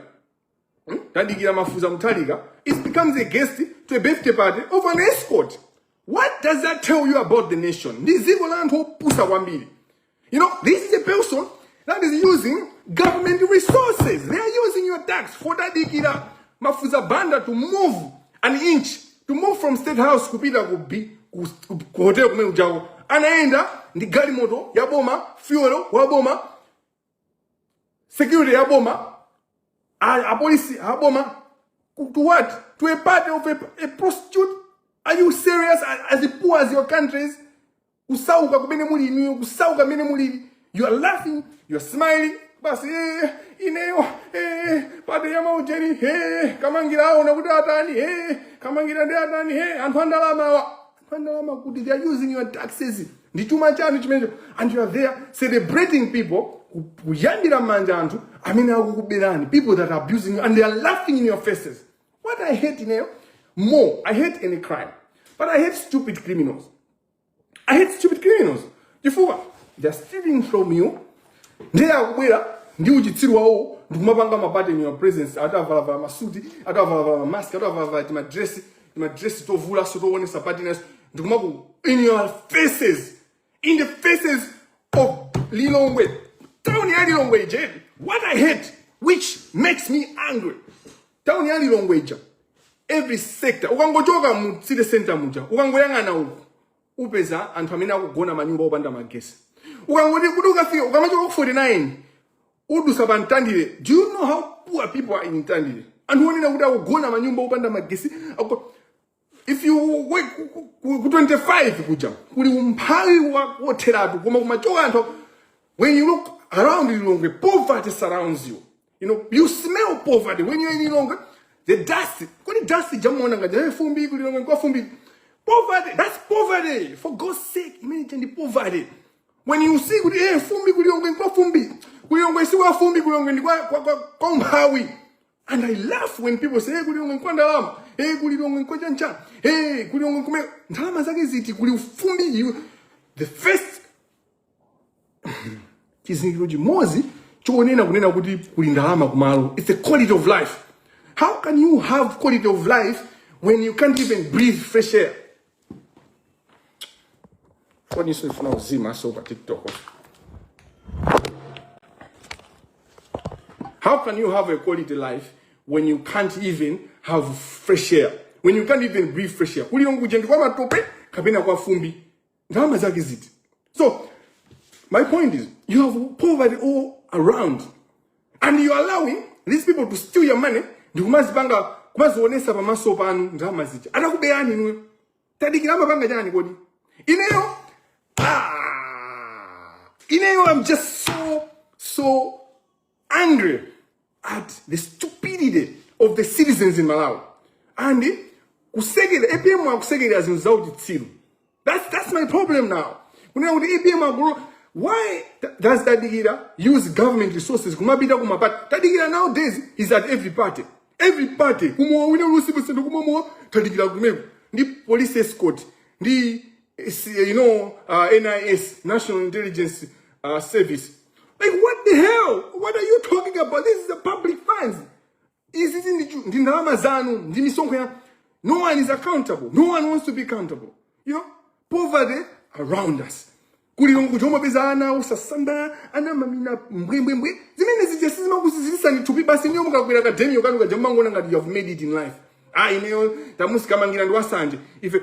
[SPEAKER 1] Tadigira mafuza mtalika. It becomes a guest to a birthday party of an escort. What does that tell you about the nation? This is pusa wambili. This is a person that is using government resources. They are using your tax for tadigira mafuza Banda to move an inch. To move from State House kupita ku hotel kumene ujao.
[SPEAKER 2] anaenda ndi galimoto ya boma, fuel wa boma, security ya boma, a police ya boma. To what? To a party of a prostitute? Are you serious? As poor as your countries? Kusauka kumene muli, kusauka mene muli. You are laughing, you are smiling. Basi, ineyo, pate ya maujeni, Kamangila ona kuti atani, Kamangila ndi atani, anthu andalama kuti they are using your taxes. Ndi chuma chanu chimenecho. And you are there celebrating people, kuyandira manja anthu, amene akukuberani, people that are abusing you, and they are laughing in your faces. What I hate more, I hate any crime, but I hate stupid criminals. I hate stupid criminals. Chifukwa, they are stealing from you. Ndiye akubwera ndi uchitsiru wawo ndikumapanga mabate in your presence, atavala masuti, atavala mask, atavala madress tovula so toonesa patinas, ndikumaku in your faces, in the faces of Lilongwe. Town ya Lilongwe, Jade. What I hate, which makes me angry. Town ya Lilongwe, every sector. Ukangochoka mu city center muja. Ukangoyangana uku. Upeza anthu amene akugona manyumba opanda magesi. Ukangoti kuti ukafika ukamachoka ku 49 udusa pa Ntandire. Do you know how poor people are in Ntandire? Anthu onena kuti akugona manyumba opanda magesi. If you work ku 25 kuja kuli umphawi wotheratu koma kumachoka anthu. When you look around Lilongwe, poverty surrounds you. You know, you smell poverty when you're in Lilongwe. The dust, kuni dust jamuona ngaja fumbi kulilongwe kwa fumbi. Poverty, that's poverty. For God's sake, imagine the poverty. When you see kuti fumbi kulilongwe kwa fumbi, kulilongwe si wa fumbi kulilongwe ni kwa mhawi. And I laugh when people say kulilongwe kwa ndalama, kulilongwe kwa chancha, kulilongwe kume ndalama zake ziti kulifumbi you. The first chizingiro mozi choonena kunena kuti kuli ndalama kumalo. It's the quality of life. How can you have quality of life when you can't even breathe fresh air? What is it now? Zima so over TikTok. How can you have a quality life when you can't even have fresh air? When you can't even breathe fresh air? Kwa matope kapena kwa fumbi. Ndalama zake ziti. So my point is, you have poverty all around, and you are allowing these people to steal your money. Ndikumazipanga kumazionesa pamaso panu ndalama ziti. Anakubeyani nuwe. Tadikira mapanga jani kodi. Ineyo, I'm just so angry at the stupidity of the citizens in Malawi. And kusegele APM wa kusegele azinzauti tsilu. That's my problem now. Kuna APM why does Tadigira use government resources? Kumabida kumapati. Tadigira nowadays is at every party. Every party. Wina usibu sendo kumomo Tadigira kumegu. Ndi police escort. Ndi NIS, National Intelligence Service. Like what the hell? What are you talking about? This is the public funds. Is it in the Ramazanu? No one is accountable. No one wants to be accountable. You know, poverty around us. Kuliongo bezana usasamba ana mamina mbwembwe zimene zijasizima kusizisa ni tupi basi nyo mukakwira academy okanuka jamango ngati you have made it in life. Ineyo tamusi Kamangila ndi wasanje ife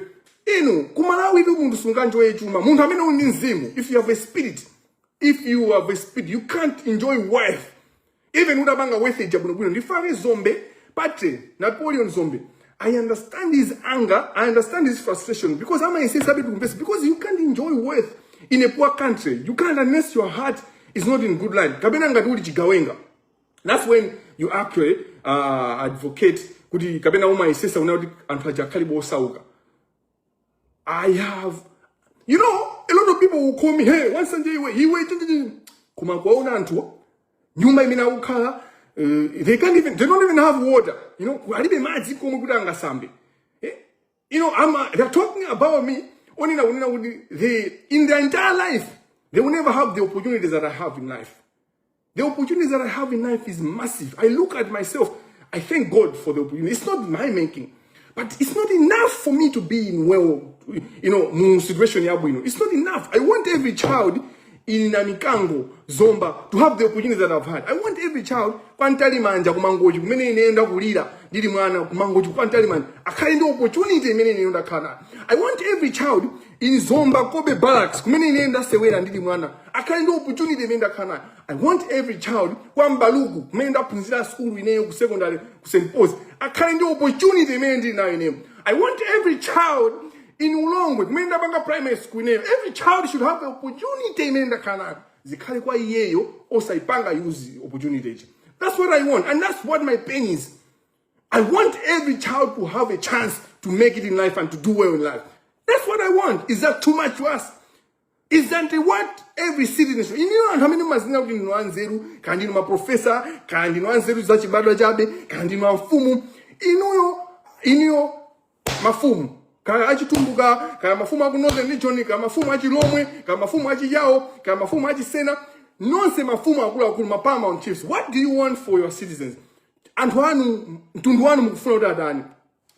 [SPEAKER 2] kumalawi ndi mundu sunganjo yechuma mundu amene uli nzimu. If you have a spirit, you can't enjoy wealth. Even udabanga wealth jabuno ndifare Zombe Patre Napoleon Zombe. I understand his anger, I understand his frustration because because you can't enjoy wealth in a poor country. You can't unless your heart is not in good line. Kabena ngaduli chigawenga. That's when you actually advocate kuti kabena uma isesa unauti antwaja kalibo sauka. I have, a lot of people will call me, hey, once a day, he waited. Kuma kwaona antu, nyumba imina ukala, they don't even have water. Alibe maji komu kudanga sambi. They're talking about me. In their entire life, they will never have the opportunities that I have in life. The opportunities that I have in life is massive. I look at myself, I thank God for the opportunity. It's not my making. But it's not enough for me to be in situation. It's not enough. I want every child in Namikango, Zomba, to have the opportunities that I've had. I want every child, kwantali manja kumangoji, kumene inaenda kulira, didi mwana kumangoji kwantali manja, akhali ndo opportunity imene inaenda kana. I want every child in Zomba, Kobe Barracks, kumene inaenda sewera didi mwana, akhali ndo opportunity inaenda kana. I want every child, kwa Mbalugu, kumene inaenda punzira school ineyo ku secondary, ku St. Paul's, akhali ndo opportunity imene inaenda ineyo. I want every child in Ulongwe, kumenda banga primary school name. Every child should have the opportunity imenda kana. Zikhale kwa iyeyo osaipanga use opportunity. That's what I want, and that's what my pain is. I want every child to have a chance to make it in life and to do well in life. That's what I want. Is that too much to us? Is that what every citizen? You know how many mazina kuti no anzeru, kandi no professor, kandi no anzeru zachibadwa jabe, kandi no mfumu. Iniyo mafumu. Kaya achitumbuka, kaya mafumu akunoze ndichoni, kaya mafumu achilomwe, kaya mafumu achiyao, kaya mafumu achisena. Nonse mafumu akula mapama on chiefs. What do you want for your citizens? Antuanu, mtunduanu mkufuna utadani.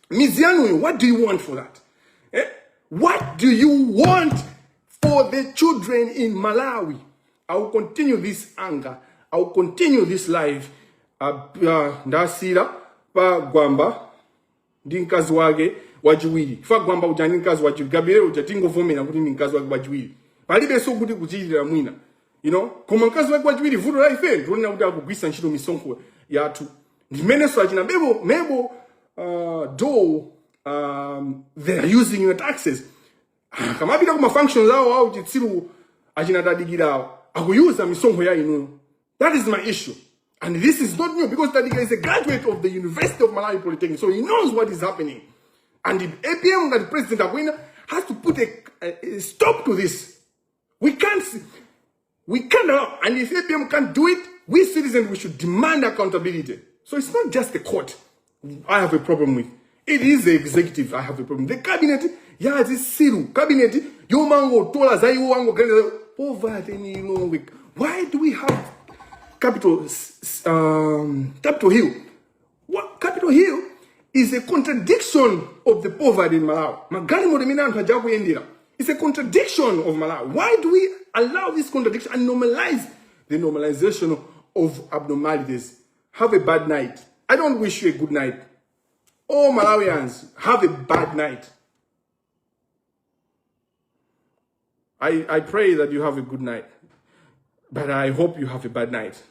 [SPEAKER 2] Mizianu, what do you want for that? What do you want for the children in Malawi? I will continue this anger. I will continue this life. Ndasira, pa Gwamba, dinkazi wage, wajiwili. Fa Gwamba ujani nkazi wajiwili. Gabire ujatingo vomena kuti nkazi wage wajiwili. Palibe so kuti kuchitira mwina. You know? Koma nkazi wage wajiwili, vuto la ife. Tuona kuti akugwisa nchito misonko yatu. Ndimene so achina mebo, they're using your taxes. Kama pita kuma functions zao au chitsiru achina tadigirao. Akuyuza misonko ya inu. That is my issue. And this is not new because Tadiga is a graduate of the University of Malawi Polytechnic. So he knows what is happening. And the APM, that the president Aguina, has to put a stop to this. We can't allow. And if APM can't do it, we citizens, we should demand accountability. So it's not just the court I have a problem with. It is the executive I have a problem. The cabinet, yeah, this siru. Cabinet, yo mango, tola, zayu wango, poverty ni long. Why do we have Capitol Hill? What Capitol Hill is a contradiction of the poverty in Malawi. It's a contradiction of Malawi. Why do we allow this contradiction and normalize the normalization of abnormalities? Have a bad night. I don't wish you a good night. All Malawians, have a bad night. I pray that you have a good night. But I hope you have a bad night.